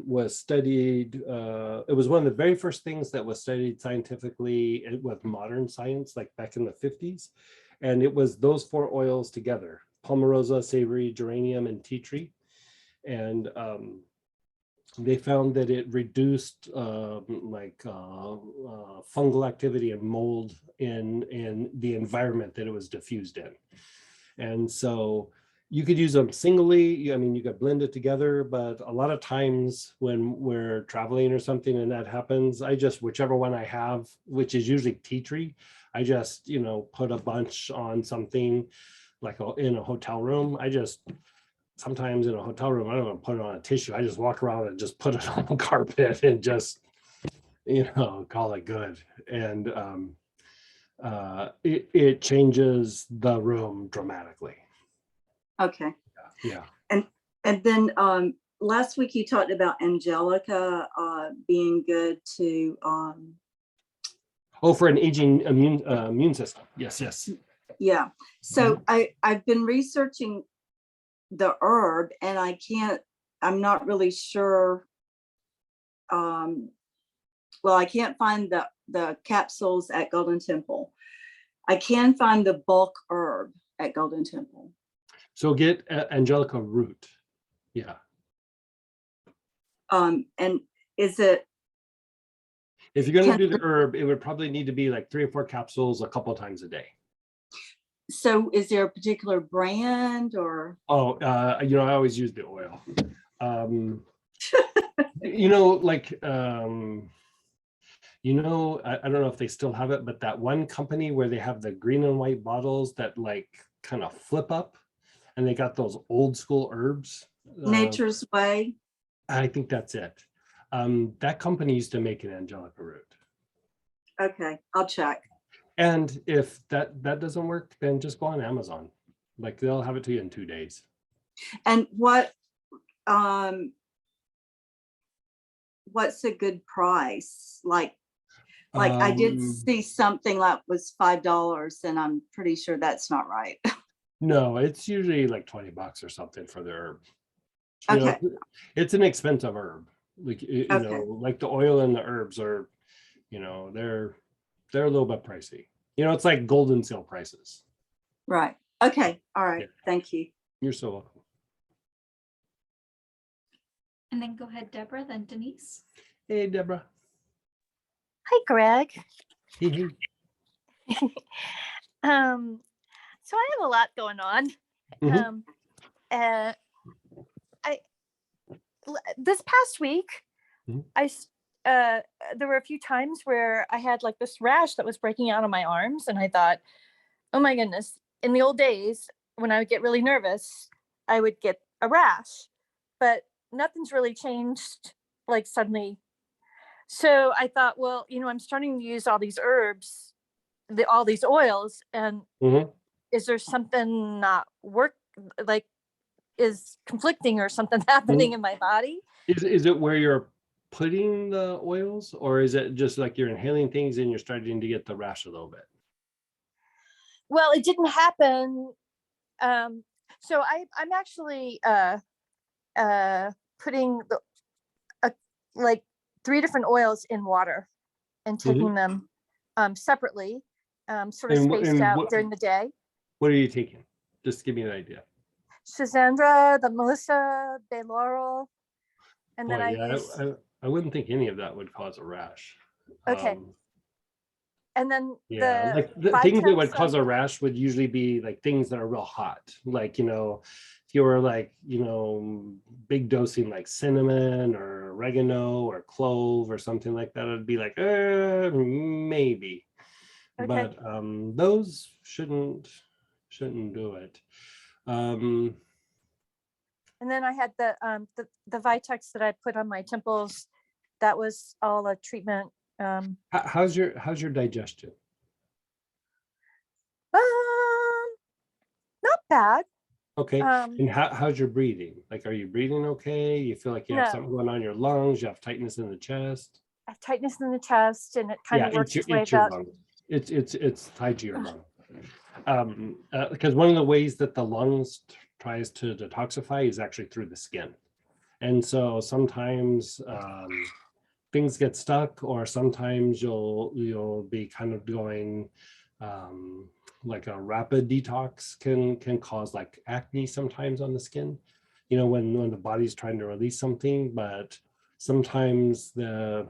was studied. It was one of the very first things that was studied scientifically with modern science, like back in the 50s. And it was those 4 oils together: palmarosa, savory, geranium, and tea tree. And they found that it reduced fungal activity and mold in the environment that it was diffused in. And so you could use them singly. I mean, you could blend it together, but a lot of times when we're traveling or something and that happens, I just, whichever one I have, which is usually tea tree, I just, put a bunch on something like in a hotel room. Sometimes in a hotel room, I don't want to put it on a tissue. I just walk around and just put it on the carpet and just, call it good. And it changes the room dramatically. Okay. Yeah. And then last week you talked about Angelica being good to Oh, for an aging immune system. Yes, yes. yeah. So I've been researching the herb and I'm not really sure. Well, I can't find the capsules at Golden Temple. I can find the bulk herb at Golden Temple. So get Angelica root. Yeah. And is it, If you're going to do the herb, it would probably need to be like 3 or 4 capsules a couple of times a day. so is there a particular brand or? Oh, you know, I always use the oil. You know, like, you know, I don't know if they still have it, but that one company where they have the green and white bottles that like kind of flip up, and they got those old school herbs. Nature's Way. I think that's it. That company used to make an Angelica root. Okay, I'll check. And if that doesn't work, then just go on Amazon. Like they'll have it to you in 2 days. And what's a good price? Like I did see something that was $5 and I'm pretty sure that's not right. No, it's usually like $20 or something for the herb. You Okay. know, it's an expensive herb. Like you Okay. know, like the oil and the herbs are, you know, they're a little bit pricey. You know, it's like golden seal prices. Right. Okay. All right. Yeah. Thank you. You're so welcome. And then go ahead, Deborah, then Denise. Hey, Deborah. Hi, Greg. Hey, hey. So I have a lot going on. Mhm. This past week, Mhm. there were a few times where I had like this rash that was breaking out on my arms, and I thought, oh my goodness, in the old days, when I would get really nervous, I would get a rash, but nothing's really changed like suddenly. So I thought, well, you know, I'm starting to use all these herbs, all these oils, and Mhm. is there something not like is conflicting or something happening in my body? Is it where you're putting the oils, or is it just like you're inhaling things and you're starting to get the rash a little bit? Well, it didn't happen. So I'm actually putting like 3 different oils in water and taking them separately, sort of spaced out during the day. What are you taking? Just give me an idea. Schisandra, the Melissa, Bay Laurel, and then I wouldn't think any of that would cause a rash. Okay. And then Yeah, the like the things that would Vitex cause a rash would usually be like things that are real hot. Like, you know, if you were like, you know, big dosing like cinnamon or oregano or clove or something like that, it'd be like, maybe. Okay. But those shouldn't do it. And then I had the Vitex that I put on my temples. That was all a treatment. How's your digestion? Not bad. Okay. And how's your breathing? Like, are you breathing okay? You feel like you have No. something going on in your lungs? You have tightness in the chest? I have tightness in the chest, and it kind of works its way it's your out. lungs. It's tied to your lung. Because one of the ways that the lungs tries to detoxify is actually through the skin. And so sometimes things get stuck, or sometimes you'll be kind of going like a rapid detox can cause like acne sometimes on the skin, you know, when the body's trying to release something. But sometimes the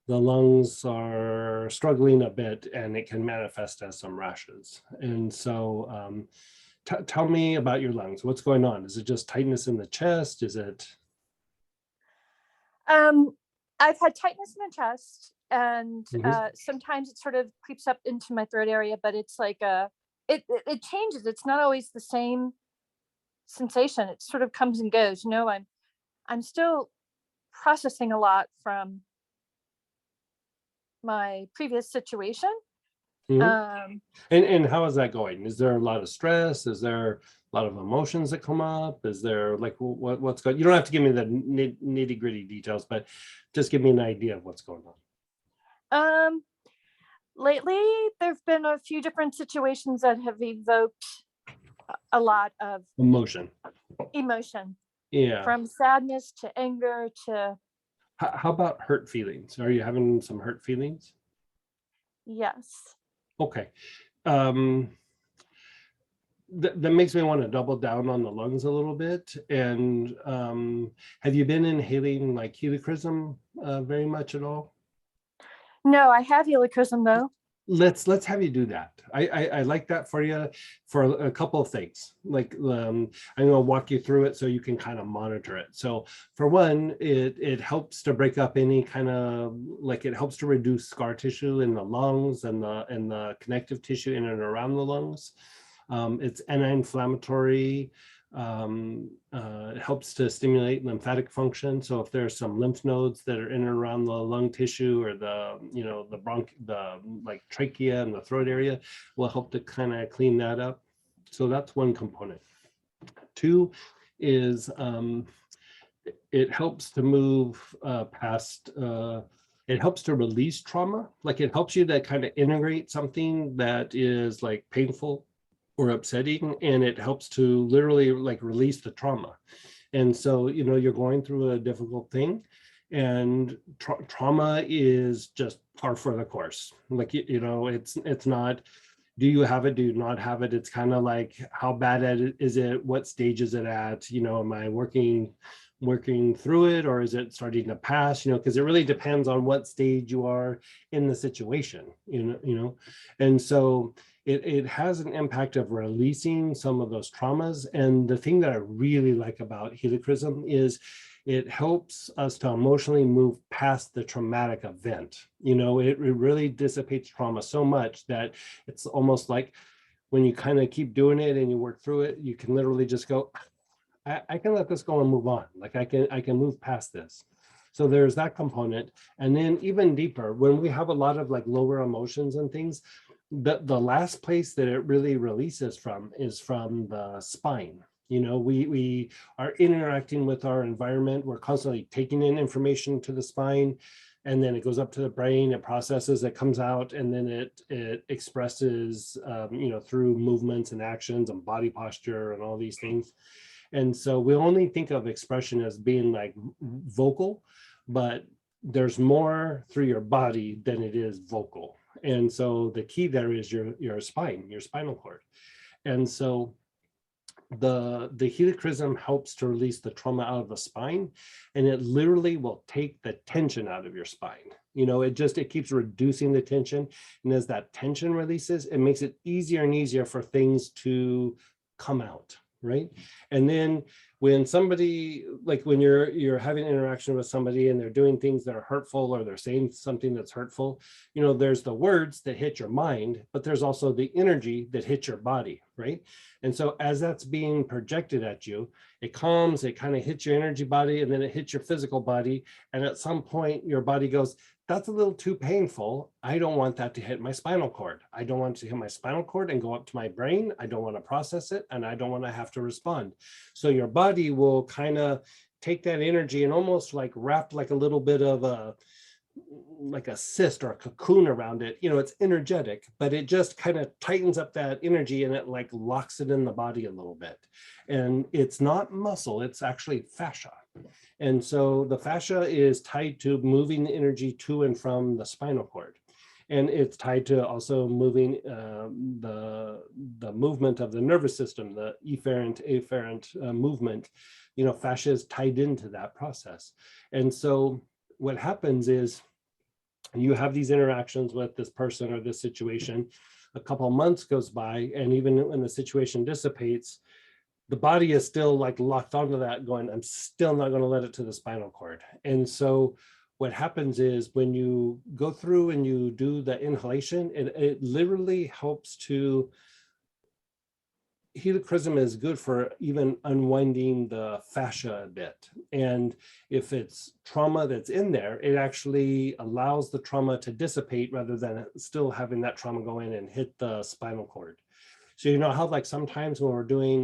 lungs are struggling a bit and it can manifest as some rashes. And so tell me about your lungs. What's going on? Is it just tightness in the chest? Is it? I've had tightness in the chest, and sometimes it sort of creeps up into my throat area, but it's like it changes. It's not always the same sensation. It sort of comes and goes. You know, I'm still processing a lot from my previous situation, Mhm. Um, And how is that going? Is there a lot of stress? Is there a lot of emotions that come up? Is there like what's going? You don't have to give me the nitty gritty details, but just give me an idea of what's going on. lately there've been a few different situations that have evoked a lot of Emotion. emotion, Yeah. from sadness to anger to How about hurt feelings? Are you having some hurt feelings? yes. Okay. Um, that makes me want to double down on the lungs a little bit. And have you been inhaling like helichrysum very much at all? No, I have helichrysum though. Let's have you do that. I like that for you for a couple of things. Like I'm gonna walk you through it so you can kind of monitor it. So for one, it helps to break up any kind of like, it helps to reduce scar tissue in the lungs and the connective tissue in and around the lungs. It's anti-inflammatory. It helps to stimulate lymphatic function. So if there's some lymph nodes that are in and around the lung tissue, or the the like trachea and the throat area, will help to kind of clean that up. So that's one component. Two is it helps to move past. It helps to release trauma. Like, it helps you to kind of integrate something that is like painful or upsetting, and it helps to literally like release the trauma. And so, you're going through a difficult thing, and trauma is just par for the course. Like, it's not, do you have it, do you not have it? It's kind of like, how bad at it is it? What stage is it at? Am I working through it, or is it starting to pass? Because it really depends on what stage you are in the situation, and so it has an impact of releasing some of those traumas. And the thing that I really like about helichrysum is it helps us to emotionally move past the traumatic event. It really dissipates trauma so much that it's almost like, when you kind of keep doing it and you work through it, you can literally just go, I can let this go and move on. Like, I can move past this. So there's that component. And then even deeper, when we have a lot of like lower emotions and things, the last place that it really releases from is from the spine. We are interacting with our environment. We're constantly taking in information to the spine, and then it goes up to the brain, it processes, it comes out, and then it expresses, through movements and actions and body posture and all these things. And so we only think of expression as being like vocal, but there's more through your body than it is vocal. And so the key there is your spine, your spinal cord. And so the helichrysum helps to release the trauma out of the spine, and it literally will take the tension out of your spine. It keeps reducing the tension. And as that tension releases, it makes it easier and easier for things to come out. Right. And then when somebody, like when you're having interaction with somebody and they're doing things that are hurtful, or they're saying something that's hurtful, there's the words that hit your mind, but there's also the energy that hits your body. Right. And so as that's being projected at you, it comes, it kind of hits your energy body, and then it hits your physical body. And at some point your body goes, that's a little too painful. I don't want that to hit my spinal cord. I don't want to hit my spinal cord and go up to my brain. I don't want to process it, and I don't want to have to respond. So your body will kind of take that energy and almost like wrap like a little bit of a cyst or a cocoon around it. It's energetic, but it just kind of tightens up that energy, and it like locks it in the body a little bit. And it's not muscle, it's actually fascia. And so the fascia is tied to moving the energy to and from the spinal cord. And it's tied to also moving the movement of the nervous system, the efferent, afferent movement. Fascia is tied into that process. And so what happens is, you have these interactions with this person or this situation, a couple of months goes by, and even when the situation dissipates, the body is still like locked onto that, going, I'm still not going to let it to the spinal cord. And so what happens is, when you go through and you do the inhalation, it literally helps to helichrysum is good for even unwinding the fascia a bit. And if it's trauma that's in there, it actually allows the trauma to dissipate rather than still having that trauma go in and hit the spinal cord. So you know how like sometimes when we're doing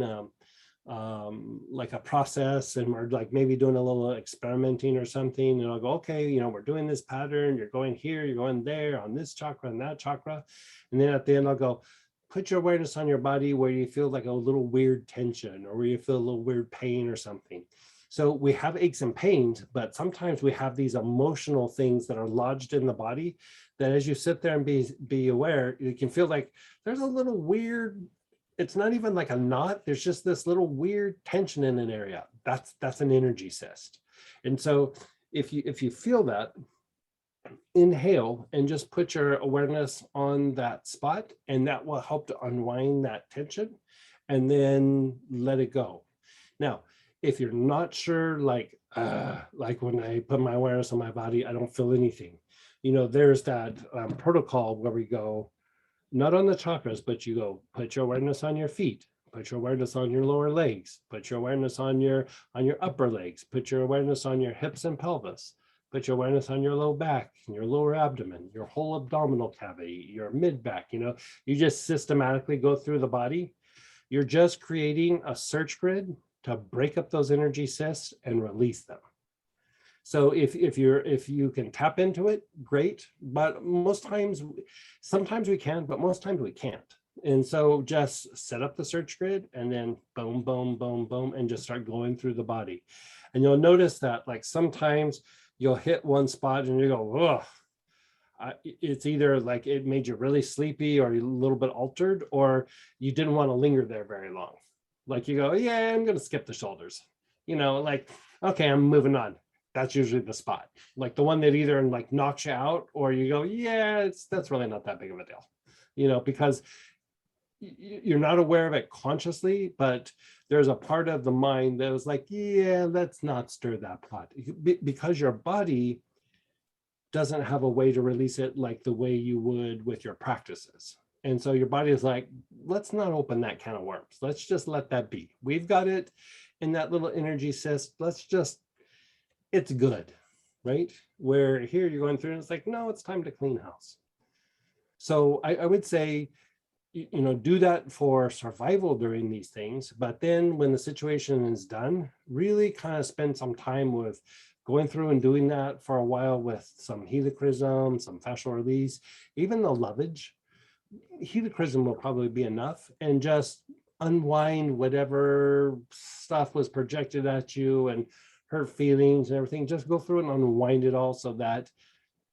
like a process and we're like maybe doing a little experimenting or something, and I'll go, okay, you know, we're doing this pattern, you're going here, you're going there on this chakra and that chakra. And then at the end I'll go, put your awareness on your body where you feel like a little weird tension or where you feel a little weird pain or something. So we have aches and pains, but sometimes we have these emotional things that are lodged in the body that as you sit there and be aware, you can feel like there's a little weird, it's not even like a knot, there's just this little weird tension in an area. That's an energy cyst. And so if you feel that, inhale and just put your awareness on that spot, and that will help to unwind that tension, and then let it go. Now, if you're not sure, like when I put my awareness on my body, I don't feel anything. You know, there's that protocol where we go, not on the chakras, but you go, put your awareness on your feet, put your awareness on your lower legs, put your awareness on your upper legs, put your awareness on your hips and pelvis. Put your awareness on your low back, your lower abdomen, your whole abdominal cavity, your mid back. You know, you just systematically go through the body. You're just creating a search grid to break up those energy cysts and release them. So if you can tap into it, great. But most times, sometimes we can, but most times we can't. And so just set up the search grid and then boom, boom, boom, boom, and just start going through the body. And you'll notice that like sometimes you'll hit one spot and you go, ugh. It's either like it made you really sleepy or a little bit altered, or you didn't want to linger there very long. Like you go, yeah, I'm going to skip the shoulders. You know, like, okay, I'm moving on. That's usually the spot. Like the one that either like knocks you out or you go, yeah, that's really not that big of a deal. You know, because you're not aware of it consciously, but there's a part of the mind that was like, yeah, let's not stir that pot, because your body doesn't have a way to release it like the way you would with your practices. And so your body is like, let's not open that can of worms. Let's just let that be. We've got it in that little energy cyst. Let's just, it's good, right? Where here you're going through and it's like, no, it's time to clean house. So I would say, you know, do that for survival during these things. But then when the situation is done, really kind of spend some time with going through and doing that for a while with some helichrysum, some fascial release, even the lovage. Helichrysum will probably be enough, and just unwind whatever stuff was projected at you and hurt feelings and everything. Just go through and unwind it all so that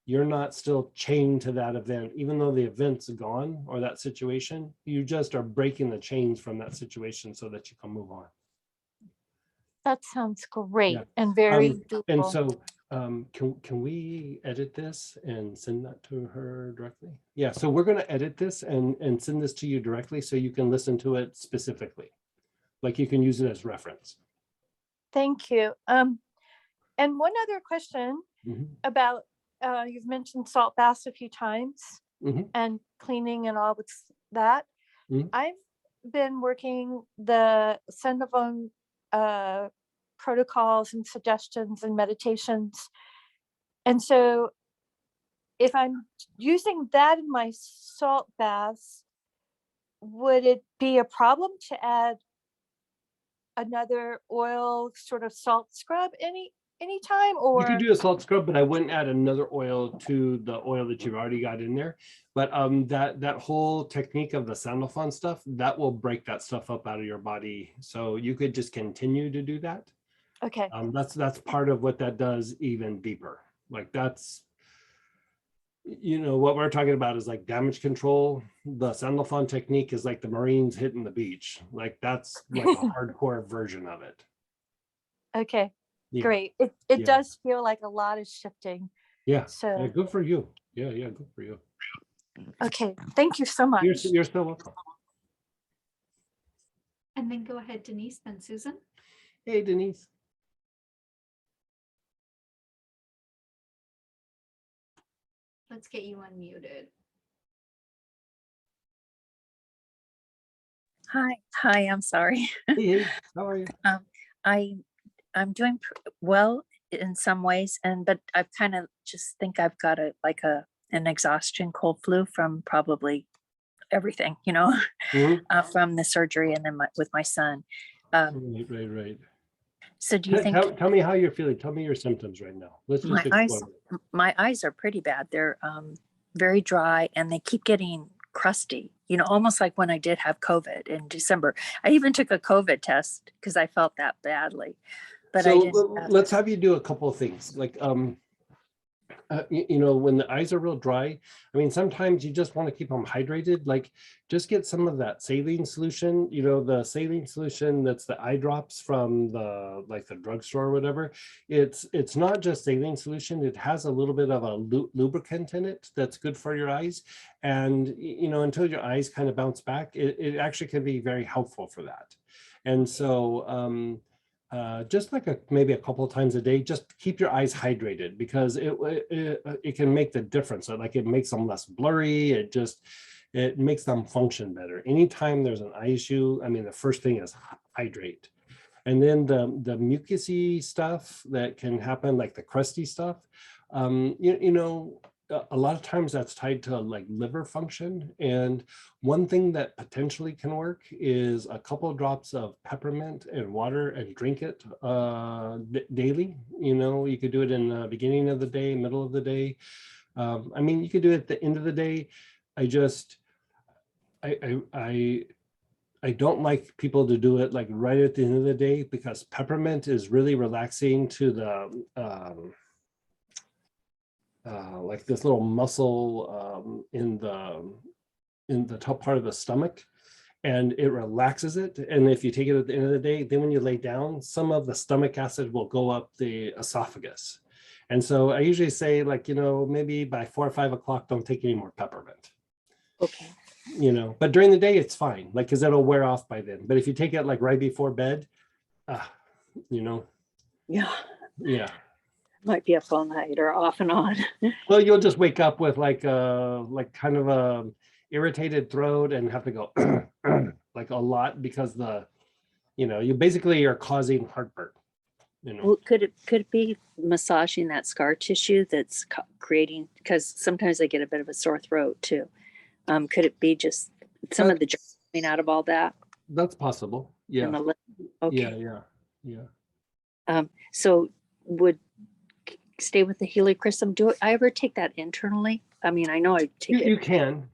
you're not still chained to that event, even though the event's gone or that situation, you just are breaking the chains from that situation so that you can move on. That sounds great Yeah. and very And doable. so can we edit this and send that to her directly? Yeah, so we're going to edit this and send this to you directly so you can listen to it specifically. Like you can use it as reference. Thank you. And one other question Mhm. about, you've mentioned salt baths a few times Mhm. and cleaning and all with that. Mhm. I've been working the Sandalphon protocols and suggestions and meditations. And so if I'm using that in my salt baths, would it be a problem to add another oil sort of salt scrub anytime, You could or? do a salt scrub, but I wouldn't add another oil to the oil that you've already got in there. But that whole technique of the Sandalphon stuff, that will break that stuff up out of your body. So you could just continue to do that. Okay, That's part of what that does even deeper. Like that's, you know, what we're talking about is like damage control. The Sandalphon technique is like the Marines hitting the beach. Like that's like a hardcore version of it. okay, Yeah. great. It Yeah. does feel like a lot is shifting. Yeah. So, Yeah, good for you. Yeah, good for you. okay, thank you so much. You're still welcome. And then go ahead, Denise, then Susan. Hey, Denise. Let's get you unmuted. Hi, I'm sorry. Hey, how are you? I I'm doing well in some ways, but I kind of just think I've got an exhaustion cold flu from probably everything, Mhm. from the surgery and then with my son. Right. So do you think Tell me how you're feeling. Tell me your symptoms right now. Let's just explore. my eyes are pretty bad? They're very dry and they keep getting crusty, almost like when I did have COVID in December. I even took a COVID test because I felt that badly, but I So didn't. let's have you do a couple of things. Like, when the eyes are real dry, I mean, sometimes you just want to keep them hydrated. Like, just get some of that saline solution, the saline solution that's the eye drops from the drugstore or whatever. It's not just saline solution. It has a little bit of a lubricant in it that's good for your eyes. And, until your eyes kind of bounce back, it actually can be very helpful for that. And so, just like maybe a couple of times a day, just keep your eyes hydrated, because it can make the difference. So, like, it makes them less blurry. It makes them function better. Anytime there's an eye issue, I mean, the first thing is hydrate. And then the mucusy stuff that can happen, like the crusty stuff, a lot of times that's tied to like liver function. And one thing that potentially can work is a couple of drops of peppermint and water and drink it daily. You could do it in the beginning of the day, middle of the day. I mean, you could do it at the end of the day. I don't like people to do it like right at the end of the day, because peppermint is really relaxing to the like this little muscle in the top part of the stomach, and it relaxes it. And if you take it at the end of the day, then when you lay down, some of the stomach acid will go up the esophagus. And so I usually say, like, maybe by 4 or 5 o'clock, don't take any more peppermint. Okay. But during the day, it's fine, like, because it'll wear off by then. But if you take it like right before bed, Yeah, yeah. might be up all night or off and on. Well, you'll just wake up with like kind of a irritated throat and have to go like a lot, because you basically are causing heartburn. Well, could it be massaging that scar tissue that's creating? Because sometimes I get a bit of a sore throat too. Could it be just some of the germs coming out of all that? That's possible. Yeah. Okay. Yeah. So would stay with the helichrysum. Do I ever take that internally? I mean, I know I take You it. can.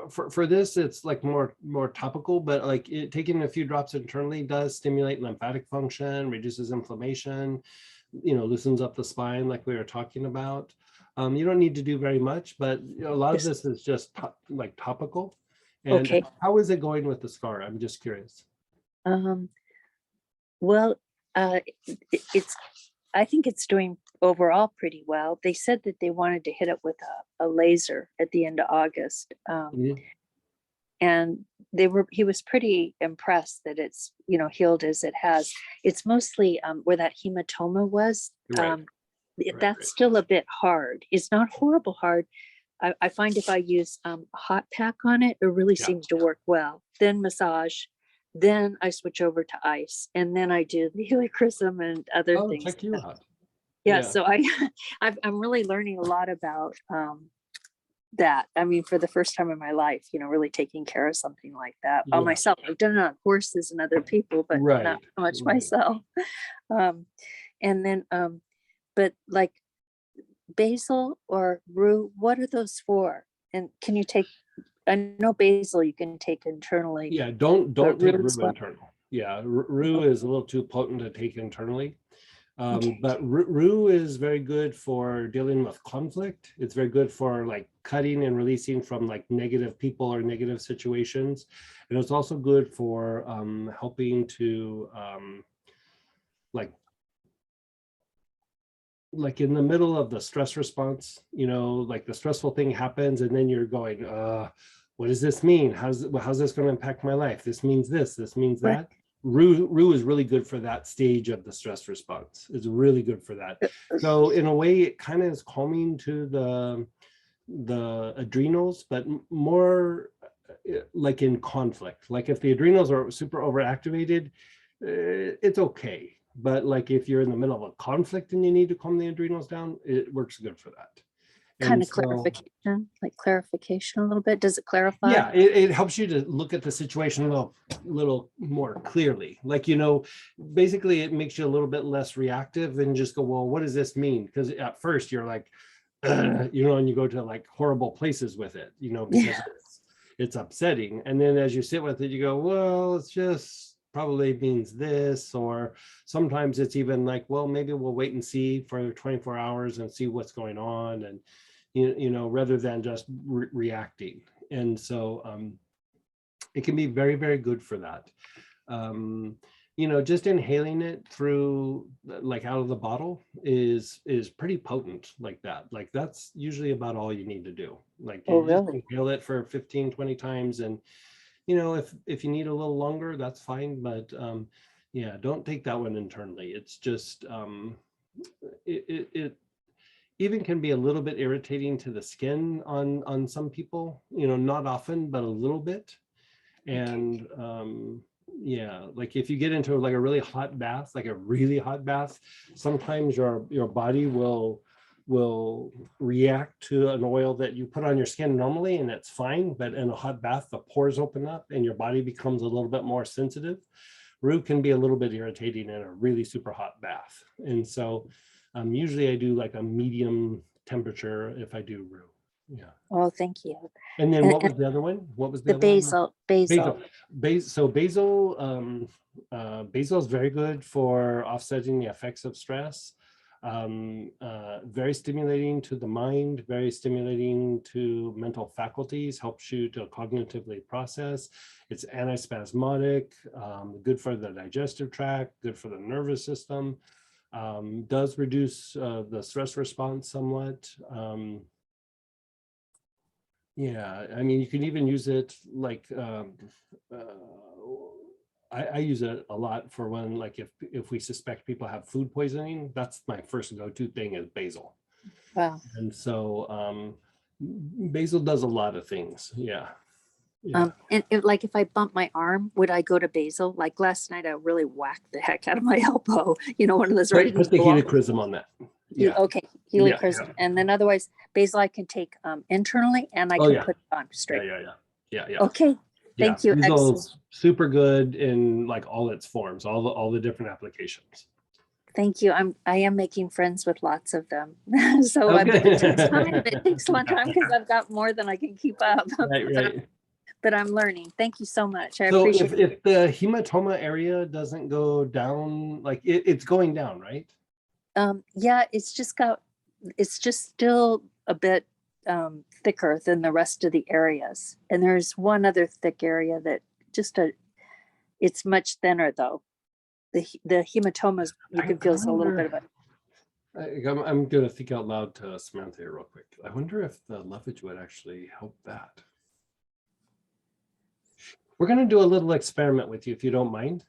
For this, it's like more topical, but like taking a few drops internally does stimulate lymphatic function, reduces inflammation, loosens up the spine, like we were talking about. You don't need to do very much, but a lot of this is just like topical. And Okay. How is it going with the scar? I'm just curious. Well, it's. I think it's doing overall pretty well. They said that they wanted to hit it with a laser at the end of August. And he was pretty impressed that it's, healed as it has. It's mostly where that hematoma was. Right. That's still a bit hard. It's not horrible hard. I find if I use hot pack on it, it really seems to work well. Then massage, then I switch over to ice, and then I do the helichrysum and other things. Check you out. Yeah, so I'm really learning a lot about that. I mean, for the first time in my life, really taking care of something like that on myself. I've done it on horses and other people, but not so much myself. And then, but like basil or rue, what are those for? And can you take? I know basil you can take internally. Yeah, don't take rue well. internal. Yeah, rue is a little too potent to take internally. But rue is very good for dealing with conflict. It's very good for like cutting and releasing from like negative people or negative situations. And it's also good for helping to like in the middle of the stress response, like the stressful thing happens and then you're going, what does this mean? How's this going to impact my life? This means this means that. Rue is really good for that stage of the stress response. It's really good for that. So in a way, it kind of is calming to the adrenals, but more like in conflict. Like if the adrenals are super overactivated, it's okay. But like if you're in the middle of a conflict and you need to calm the adrenals down, it works good for that. Kind And of so, clarification a little bit. Does it clarify? yeah, it helps you to look at the situation a little more clearly. Like, you know, basically it makes you a little bit less reactive and just go, well, what does this mean? Because at first you're like, you know, and you go to like horrible places with it, you know, because it's upsetting. And then as you sit with it, you go, well, it's just probably means this, or sometimes it's even like, well, maybe we'll wait and see for 24 hours and see what's going on. And, you know, rather than just reacting. And so it can be very, very good for that. You know, just inhaling it through like out of the bottle is pretty potent like that. Like that's usually about all you need to do. Like you just inhale it for 15, 20 times. And, you know, if you need a little longer, that's fine. But yeah, don't take that one internally. It's just, it even can be a little bit irritating to the skin on some people, you know, not often, but a little bit. And yeah, like if you get into like a really hot bath, like a really hot bath, sometimes your body will react to an oil that you put on your skin normally, and that's fine. But in a hot bath, the pores open up and your body becomes a little bit more sensitive. Rue can be a little bit irritating in a really super hot bath. And so usually I do like a medium temperature if I do Rue. Yeah. Oh, thank you. And then what was the other one? What was the The other one? basil. So basil is very good for offsetting the effects of stress. Very stimulating to the mind, very stimulating to mental faculties, helps you to cognitively process. It's antispasmodic, good for the digestive tract, good for the nervous system, does reduce the stress response somewhat. Yeah, I mean, you can even use it like, I use it a lot for when, like, if we suspect people have food poisoning, that's my first go-to thing is basil. Wow. And so basil does a lot of things. Yeah. Yeah. And like if I bump my arm, would I go to basil? Like last night, I really whacked the heck out of my elbow. You know, one of those ready to Put the go off. helichrysum on that. Yeah. Okay, helichrysum. And then otherwise, basil I can take internally, and I can put it on straight. Yeah. Okay, thank you. Basil's super good in like all its forms, all the different applications. Thank you. I am making friends with lots of them. So it takes time. It takes a long time because I've got more than I can keep up. Right. But I'm learning. Thank you so much. I So appreciate it. if the hematoma area doesn't go down, like it's going down, right? Yeah, it's just still a bit thicker than the rest of the areas. And there's one other thick area that it's much thinner though. The hematomas, you can feel a little bit of it. I'm going to think out loud to Samantha here real quick. I wonder if the leafage would actually help that. We're going to do a little experiment with you, if you don't mind.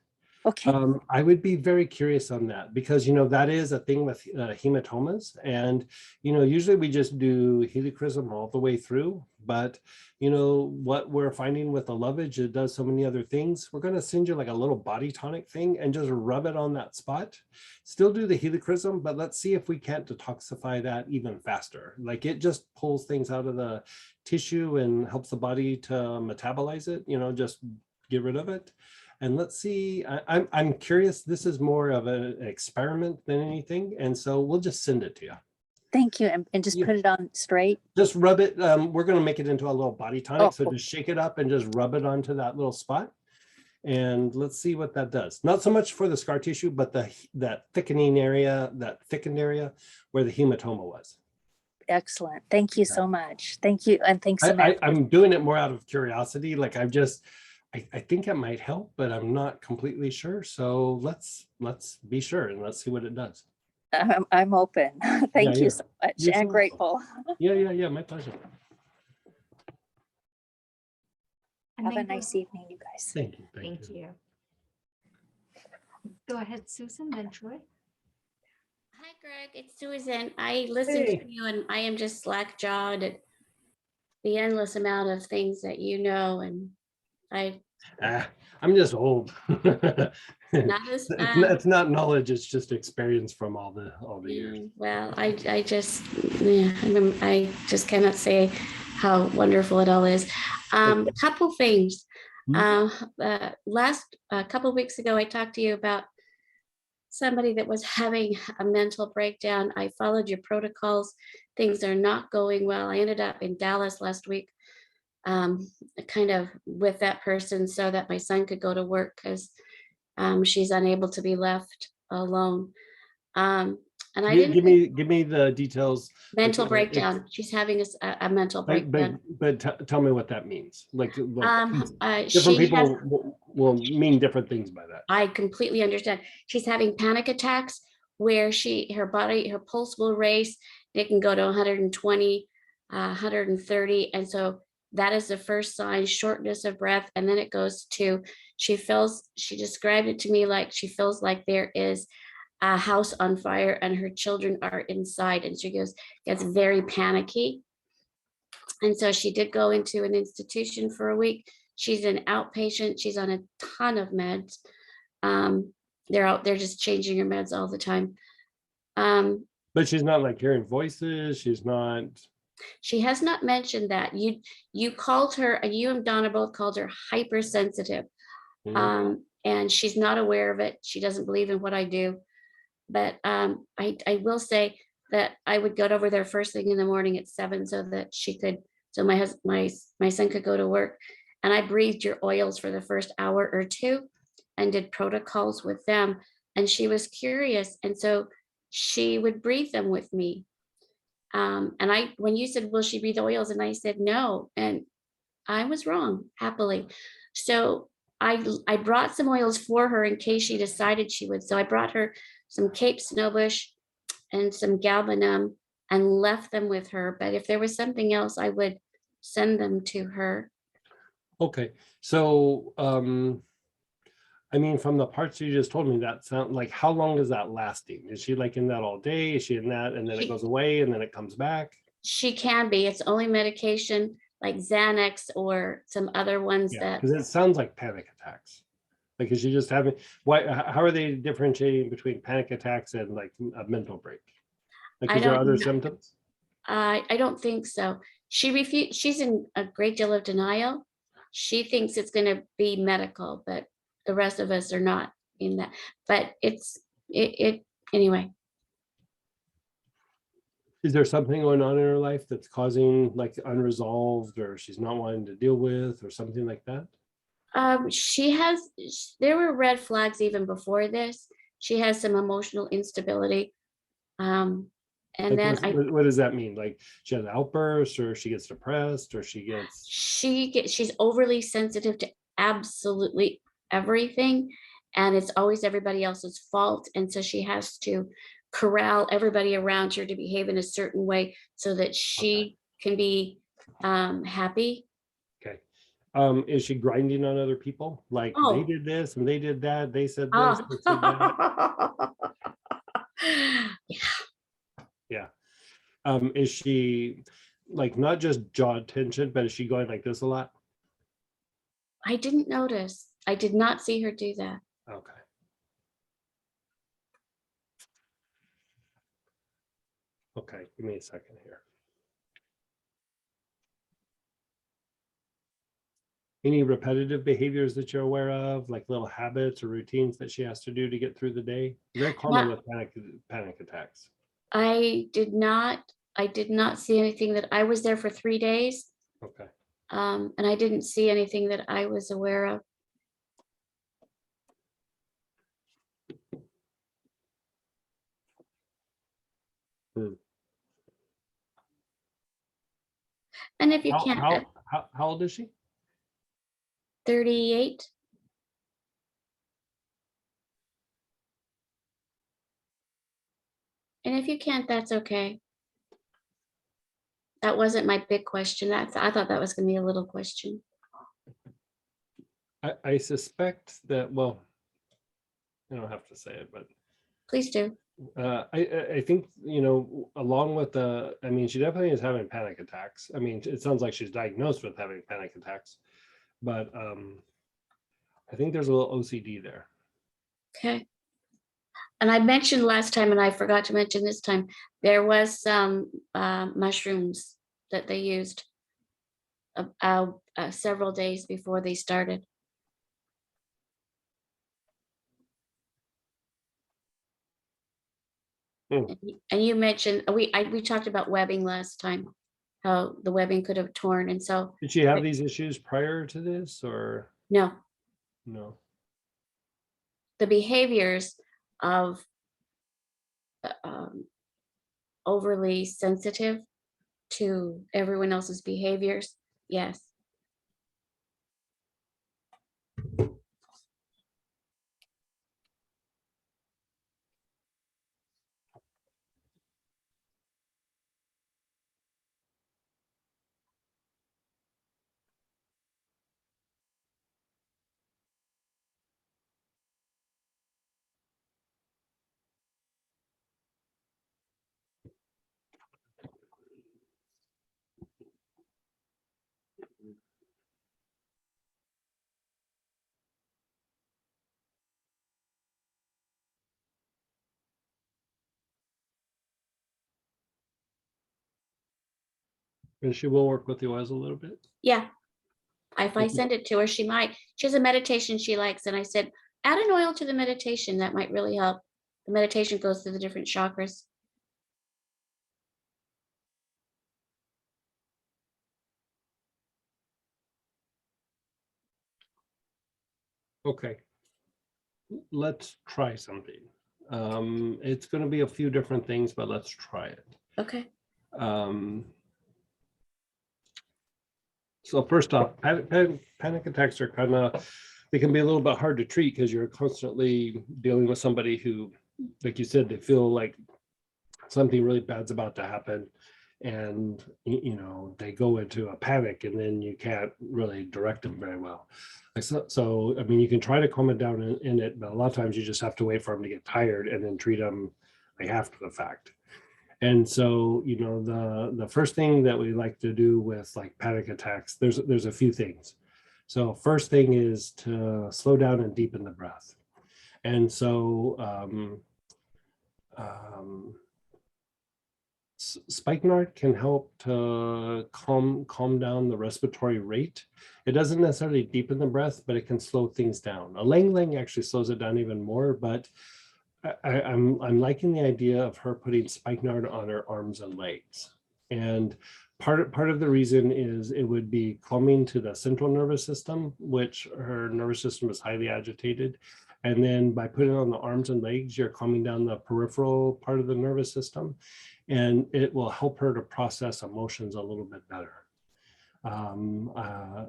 Okay. I would be very curious on that because, you know, that is a thing with hematomas. And, you know, usually we just do helichrysum all the way through. But, you know, what we're finding with the lovage, it does so many other things. We're going to send you like a little body tonic thing and just rub it on that spot. Still do the helichrysum, but let's see if we can't detoxify that even faster. Like it just pulls things out of the tissue and helps the body to metabolize it, you know, just get rid of it. And let's see, I'm curious, this is more of an experiment than anything. And so we'll just send it to you. Thank you. And just put it on straight. Just rub it. We're going to make it into a little body tonic. So just shake it up and just rub it onto that little spot. And let's see what that does. Not so much for the scar tissue, but that thickened area where the hematoma was. Excellent. Thank you so much. Thank you. And thanks. I'm doing it more out of curiosity. Like I think it might help, but I'm not completely sure. So let's be sure and let's see what it does. I'm open. Thank you so much. You're and so grateful. Yeah. My pleasure. Have a nice evening, you guys. Thank you. Thank you. Go ahead, Susan, then Troy. Hi, Greg. It's Susan. I listened to you and I am just slack-jawed the endless amount of things that you know, and I I'm just old. not as It's not knowledge, it's just experience from all the years. well, I just I just cannot say how wonderful it all is. Couple things. Last a couple weeks ago, I talked to you about somebody that was having a mental breakdown. I followed your protocols. Things are not going well. I ended up in Dallas last week, kind of with that person so that my son could go to work because she's unable to be left alone. And I didn't Give me the details. mental Like, breakdown. She's having a mental But breakdown. tell me what that means. Like different She people has, will mean different things by that. I completely understand. She's having panic attacks where her pulse will race. It can go to 120, 130. And so that is the first sign, shortness of breath. And then it goes to, she described it to me like she feels like there is a house on fire and her children are inside. And she gets very panicky. And so she did go into an institution for a week. She's an outpatient. She's on a ton of meds. They're just changing her meds all the time. But she's not like hearing voices. She's not. She has not mentioned that. You called her, you and Donna both called her hypersensitive. And she's not aware of it. She doesn't believe in what I do. But I will say that I would go over there first thing in the morning at 7 so that my son could go to work. And I breathed your oils for the first hour or two and did protocols with them. And she was curious. And so she would breathe them with me. And when you said, will she breathe oils? And I said, no. And I was wrong, happily. So I brought some oils for her in case she decided she would. So I brought her some Cape Snowbush and some Galbanum and left them with her. But if there was something else, I would send them to her. Okay. So, I mean, from the parts you just told me, that sound like, how long is that lasting? Is she like in that all day? Is she in that and then it goes away and then it comes back? She can be. It's only medication like Xanax or some other ones that. Because it sounds like panic attacks. Like, is she just having, how are they differentiating between panic attacks and like a mental break? Like, is there other symptoms? I don't think so. She's in a great deal of denial. She thinks it's going to be medical, but the rest of us are not in that. But anyway. Is there something going on in her life that's causing like unresolved, or she's not wanting to deal with, or something like that? There were red flags even before this. She has some emotional instability. And like, then what does that mean? Like she has outbursts, or she gets depressed, or she's overly sensitive to absolutely everything. And it's always everybody else's fault. And so she has to corral everybody around her to behave in a certain way so that she can be happy. Okay. Is she grinding on other people? Like they did this and they did that. They said this. They said that. Yeah. Is she like not just jaw tension, but is she going like this a lot? I didn't notice. I did not see her do that. Okay. Okay, give me a second here. Any repetitive behaviors that you're aware of, like little habits or routines that she has to do to get through the day? Very common with panic attacks. I did not see anything. That I was there for 3 days. Okay. And I didn't see anything that I was aware of. And if you can't, how old is she? 38. And if you can't, that's okay. That wasn't my big question. I thought that was going to be a little question. I suspect that, well, I don't have to say it, but Please do. I think, you know, along with the, I mean, she definitely is having panic attacks. I mean, it sounds like she's diagnosed with having panic attacks, but I think there's a little OCD there. Okay. And I mentioned last time, and I forgot to mention this time, there was some mushrooms that they used several days before they started. And you mentioned, we talked about webbing last time, how the webbing could have torn, and so. Did she have these issues prior to this, or No, no? the behaviors of overly sensitive to everyone else's behaviors, yes. And she will work with the oils a little bit. Yeah, if I send it to her, she might. She has a meditation she likes, and I said, add an oil to the meditation. That might really help. The meditation goes through the different chakras. Okay, let's try something. It's going to be a few different things, but let's try it. Okay. So first off, panic attacks are kind of, they can be a little bit hard to treat because you're constantly dealing with somebody who, like you said, they feel like something really bad's about to happen, and you know, they go into a panic, and then you can't really direct them very well. So I mean, you can try to calm it down in it, but a lot of times you just have to wait for them to get tired and then treat them like after the fact. And so, you know, the first thing that we like to do with like panic attacks, there's a few things. So first thing is to slow down and deepen the breath. And so spikenard can help to calm down the respiratory rate. It doesn't necessarily deepen the breath, but it can slow things down. Ylang ylang actually slows it down even more, but I'm liking the idea of her putting spikenard on her arms and legs. And part of the reason is it would be calming to the central nervous system, which her nervous system is highly agitated. And then by putting it on the arms and legs, you're calming down the peripheral part of the nervous system, and it will help her to process emotions a little bit better.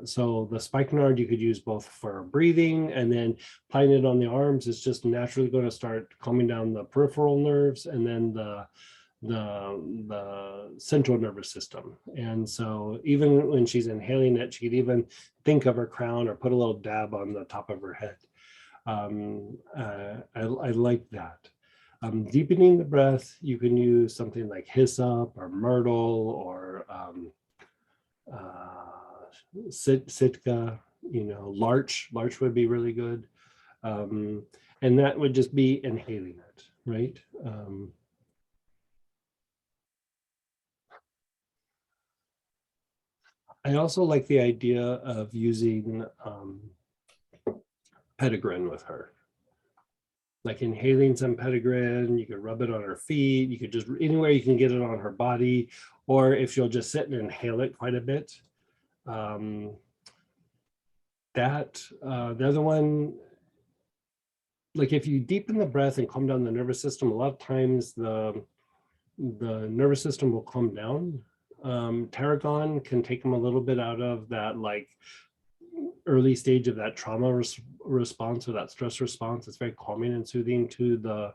So the spikenard you could use both for breathing, and then applying it on the arms is just naturally going to start calming down the peripheral nerves and then the central nervous system. And so even when she's inhaling it, she could even think of her crown or put a little dab on the top of her head. I like that. Deepening the breath, you can use something like hyssop or myrtle or Sitka, you know, larch would be really good. And that would just be inhaling it, right? I also like the idea of using Petitgrin with her. Like inhaling some Petitgrin, you could rub it on her feet, you could just anywhere you can get it on her body, or if she'll just sit and inhale it quite a bit. The other one, like if you deepen the breath and calm down the nervous system, a lot of times the nervous system will calm down. Tarragon can take them a little bit out of that like early stage of that trauma response or that stress response. It's very calming and soothing to the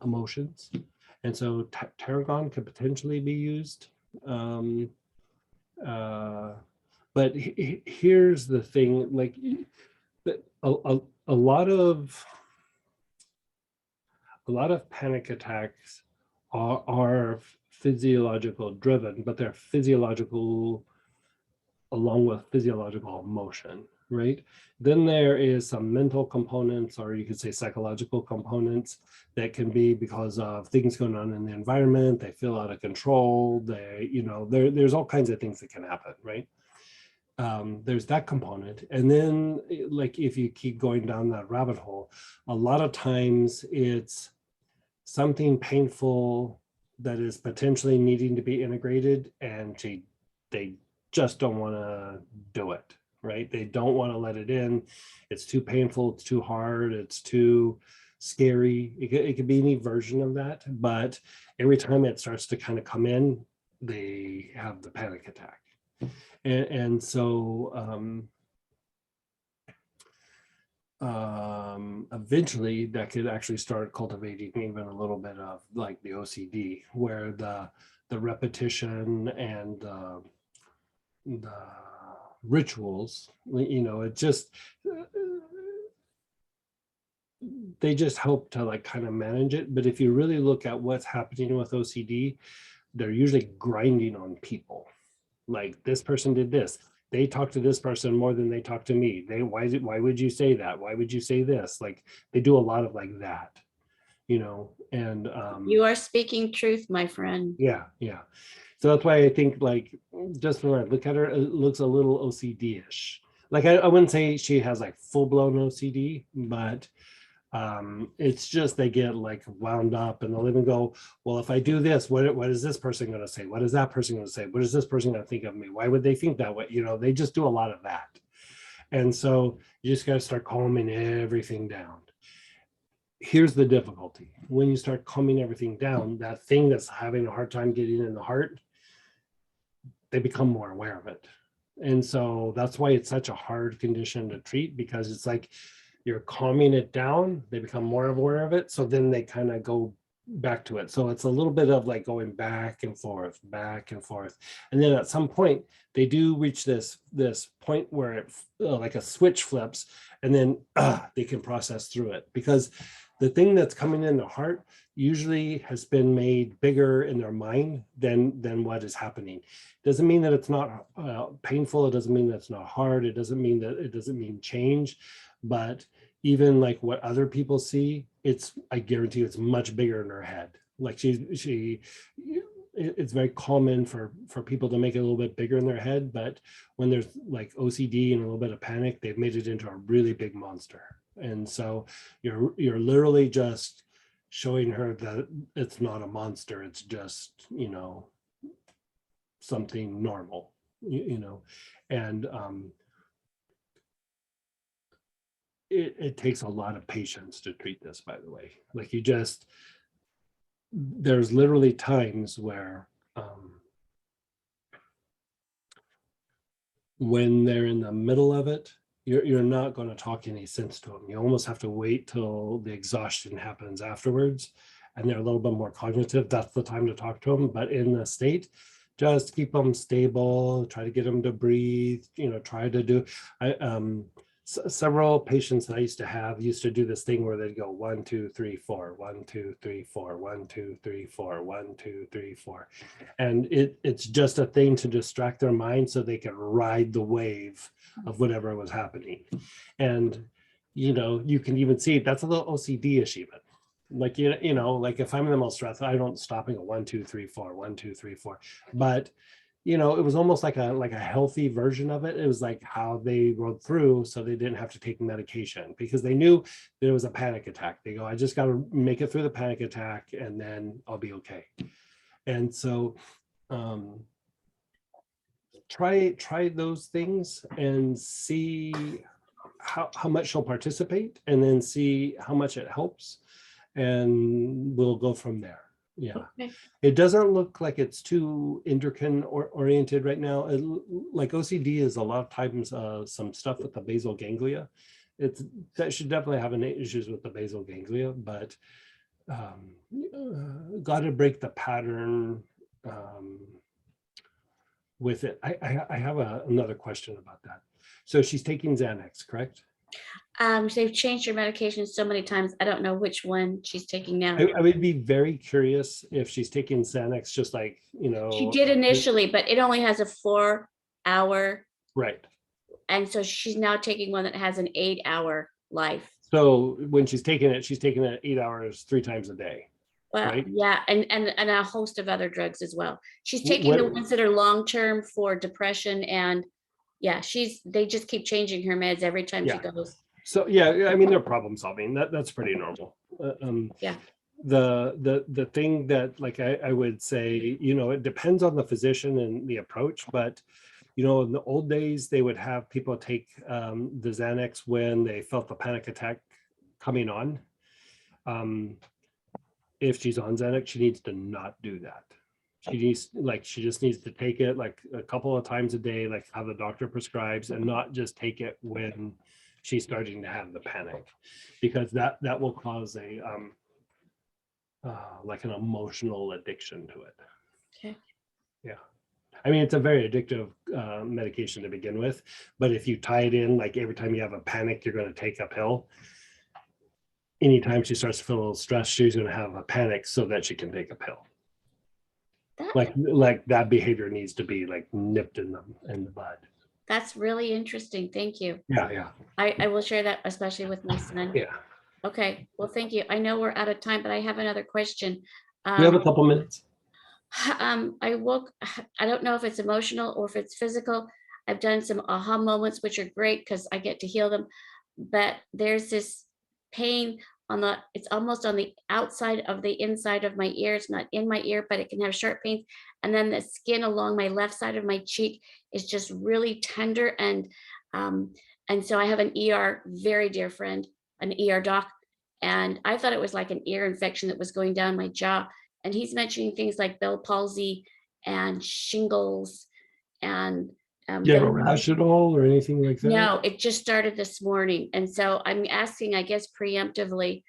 emotions, and so tarragon could potentially be used. But here's the thing: like a lot of a lot of panic attacks are physiological driven, but they're physiological along with physiological emotion, right? Then there is some mental components, or you could say psychological components, that can be because of things going on in the environment. They feel out of control. They, there's all kinds of things that can happen, right? There's that component. And then like if you keep going down that rabbit hole, a lot of times it's something painful that is potentially needing to be integrated, and they just don't want to do it, right? They don't want to let it in. It's too painful, it's too hard, it's too scary. It could be any version of that, but every time it starts to kind of come in, they have the panic attack. And so eventually that could actually start cultivating even a little bit of like the OCD, where the repetition and the rituals, it just they just help to like kind of manage it. But if you really look at what's happening with OCD, they're usually grinding on people. Like, this person did this, they talk to this person more than they talk to me. Why would you say that? Why would you say this? Like, they do a lot of like that, and You are speaking truth, my friend. yeah. So that's why I think, like, just when I look at her, it looks a little OCD-ish. Like, I wouldn't say she has like full-blown OCD, but it's just they get like wound up, and they'll even go, well, if I do this, what is this person going to say? What is that person going to say? What is this person going to think of me? Why would they think that way? They just do a lot of that. And so you just got to start calming everything down. Here's the difficulty. When you start calming everything down, that thing that's having a hard time getting in the heart, they become more aware of it. And so that's why it's such a hard condition to treat, because it's like you're calming it down, they become more aware of it, so then they kind of go back to it. So it's a little bit of like going back and forth, and then at some point they do reach this point where it like a switch flips, and then they can process through it, because the thing that's coming in the heart usually has been made bigger in their mind than what is happening. Doesn't mean that it's not painful. It doesn't mean that it's not hard. It doesn't mean change. But even like what other people see, I guarantee you it's much bigger in her head. Like it's very common for people to make it a little bit bigger in their head, but when there's like OCD and a little bit of panic, they've made it into a really big monster. And so you're literally just showing her that it's not a monster, it's just something normal, and it takes a lot of patience to treat this, by the way. Like, there's literally times where when they're in the middle of it, you're not going to talk any sense to them. You almost have to wait till the exhaustion happens afterwards, and they're a little bit more cognitive. That's the time to talk to them. But in the state, just keep them stable, try to get them to breathe, try to do, several patients that I used to do this thing where they'd go 1, 2, 3, 4, 1, 2, 3, 4, 1, 2, 3, 4, 1, 2, 3, 4. And it's just a thing to distract their mind so they can ride the wave of whatever was happening. And, you can even see that's a little OCD-ish even. Like, like if I'm in the most stress, I don't stop and go 1, 2, 3, 4, 1, 2, 3, 4. But it was almost like a healthy version of it. It was like how they rode through, so they didn't have to take medication, because they knew that it was a panic attack. They go, I just got to make it through the panic attack, and then I'll be okay. And so try those things and see how much she'll participate, and then see how much it helps, and we'll go from there. Yeah. Okay. It doesn't look like it's too endocrine oriented right now. Like OCD is a lot of times some stuff with the basal ganglia. That should definitely have issues with the basal ganglia, but got to break the pattern with it. I have another question about that. So she's taking Xanax, correct? They've changed her medication so many times. I don't know which one she's taking now. I would be very curious if she's taking Xanax, just like, She did initially, but it only has a 4-hour, Right. and so she's now taking one that has an 8-hour life. So when she's taking it 8 hours, 3 times a day. Well, Right. yeah, and a host of other drugs as well. She's Wh- taking the what- ones that are long-term for depression, and yeah, they just keep changing her meds every time she Yeah. goes. So yeah, I mean, they're problem solving. That's pretty normal. Yeah. The thing that, like, I would say, it depends on the physician and the approach, but in the old days, they would have people take the Xanax when they felt the panic attack coming on. If she's on Xanax, she needs to not do that. She just needs to take it like a couple of times a day, like how the doctor prescribes, and not just take it when she's starting to have the panic, because that will cause a like an emotional addiction to it. Okay. Yeah. I mean, it's a very addictive medication to begin with, but if you tie it in, like every time you have a panic, you're going to take a pill. Anytime she starts to feel a little stressed, she's going to have a panic so that she can take a pill. That- Like that behavior needs to be like nipped in the bud. That's really interesting. Thank you. Yeah. I will share that, especially with my son. Yeah. Okay, well, thank you. I know we're out of time, but I have another question. We have a couple minutes. I don't know if it's emotional or if it's physical. I've done some aha moments, which are great because I get to heal them. But there's this pain it's almost on the outside of the inside of my ear. It's not in my ear, but it can have sharp pains. And then the skin along my left side of my cheek is just really tender. And so I have an ER, very dear friend, an ER doc. And I thought it was like an ear infection that was going down my jaw. And he's mentioning things like Bell palsy and shingles and Do you have a rash at all or anything like that? no, it just started this morning. And so I'm asking, I guess, preemptively.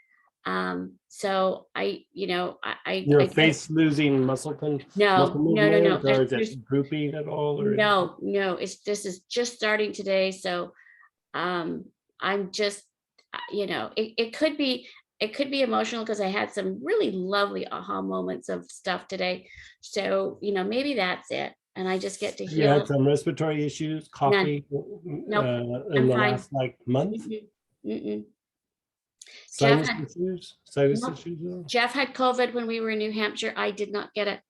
So Your I face losing muscle tone? No. Or is There's it drooping at all? Or no, this is just starting today. So I'm just, it could be emotional because I had some really lovely aha moments of stuff today. So, maybe that's it. And I just get to You heal. had some respiratory issues, coffee in I'm the fine. last month? Mm-mm. Sinus Jeff had- issues? Sinus No. issues? at all? Jeff had COVID when we were in New Hampshire. I did not get it.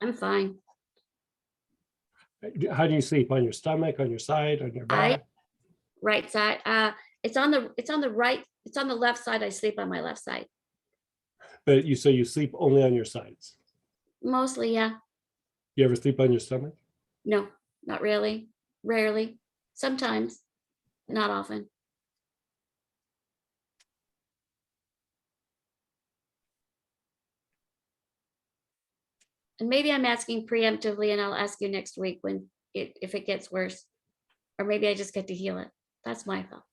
I'm fine. How do you sleep? On your stomach, on your side, on your back? Right side. It's on the right. It's on the left side. I sleep on my left side. But you sleep only on your sides. Mostly, yeah. You ever sleep on your stomach? No, not really. Rarely. Sometimes. Not often. And maybe I'm asking preemptively, and I'll ask you next week if it gets worse, or maybe I just get to heal it. That's my thought.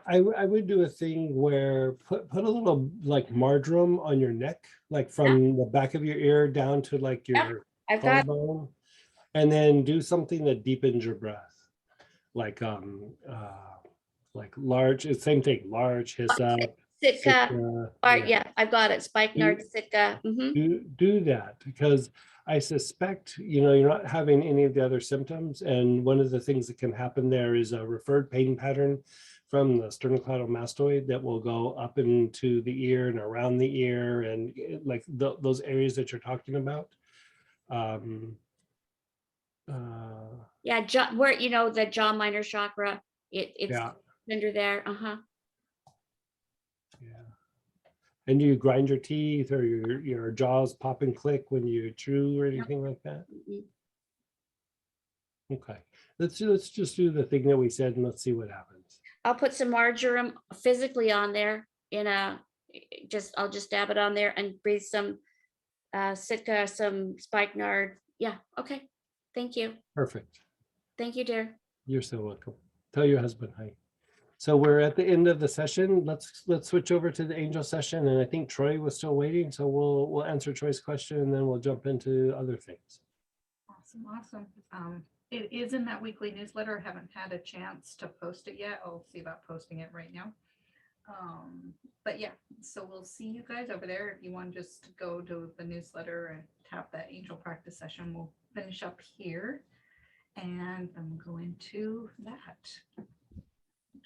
I would do a thing where put a little like marjoram on your neck, like from the back of your ear down to like your I've got collarbone, and then do something that deepens your breath, like large, same thing, large, hyssop, Sitka. yeah. Yeah, I've got it. Spikenard, Sitka. Do that, because I suspect, you're not having any of the other symptoms. And one of the things that can happen there is a referred pain pattern from the sternocleidomastoid that will go up into the ear and around the ear, and like those areas that you're talking about. Yeah, where the jaw minor chakra. It's Yeah. under there. Yeah. And do you grind your teeth, or your jaws pop and click when you chew or anything like that? Mhm. Okay, let's just do the thing that we said, and let's see what happens. I'll put some marjoram physically on there I'll just dab it on there and breathe some Sitka, some spikenard. Yeah, okay. Thank you. Perfect. Thank you, dear. You're so welcome. Tell your husband hi. So we're at the end of the session. Let's switch over to the angel session, and I think Troy was still waiting, so we'll answer Troy's question, and then we'll jump into other things. Awesome. It is in that weekly newsletter. I haven't had a chance to post it yet. I'll see about posting it right now. But yeah, so we'll see you guys over there. If you want to just go to the newsletter and tap that angel practice session, we'll finish up here and then go into that.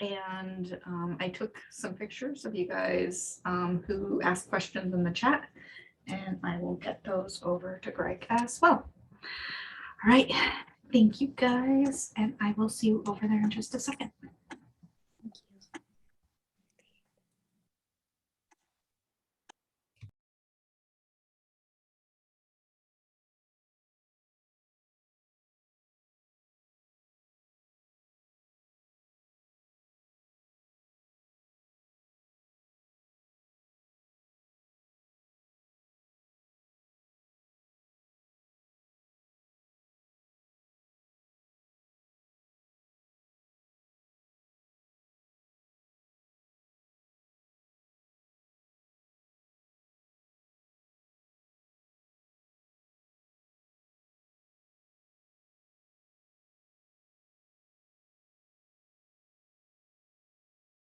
And I took some pictures of you guys who asked questions in the chat, and I will get those over to Greg as well. All right, thank you guys, and I will see you over there in just a second.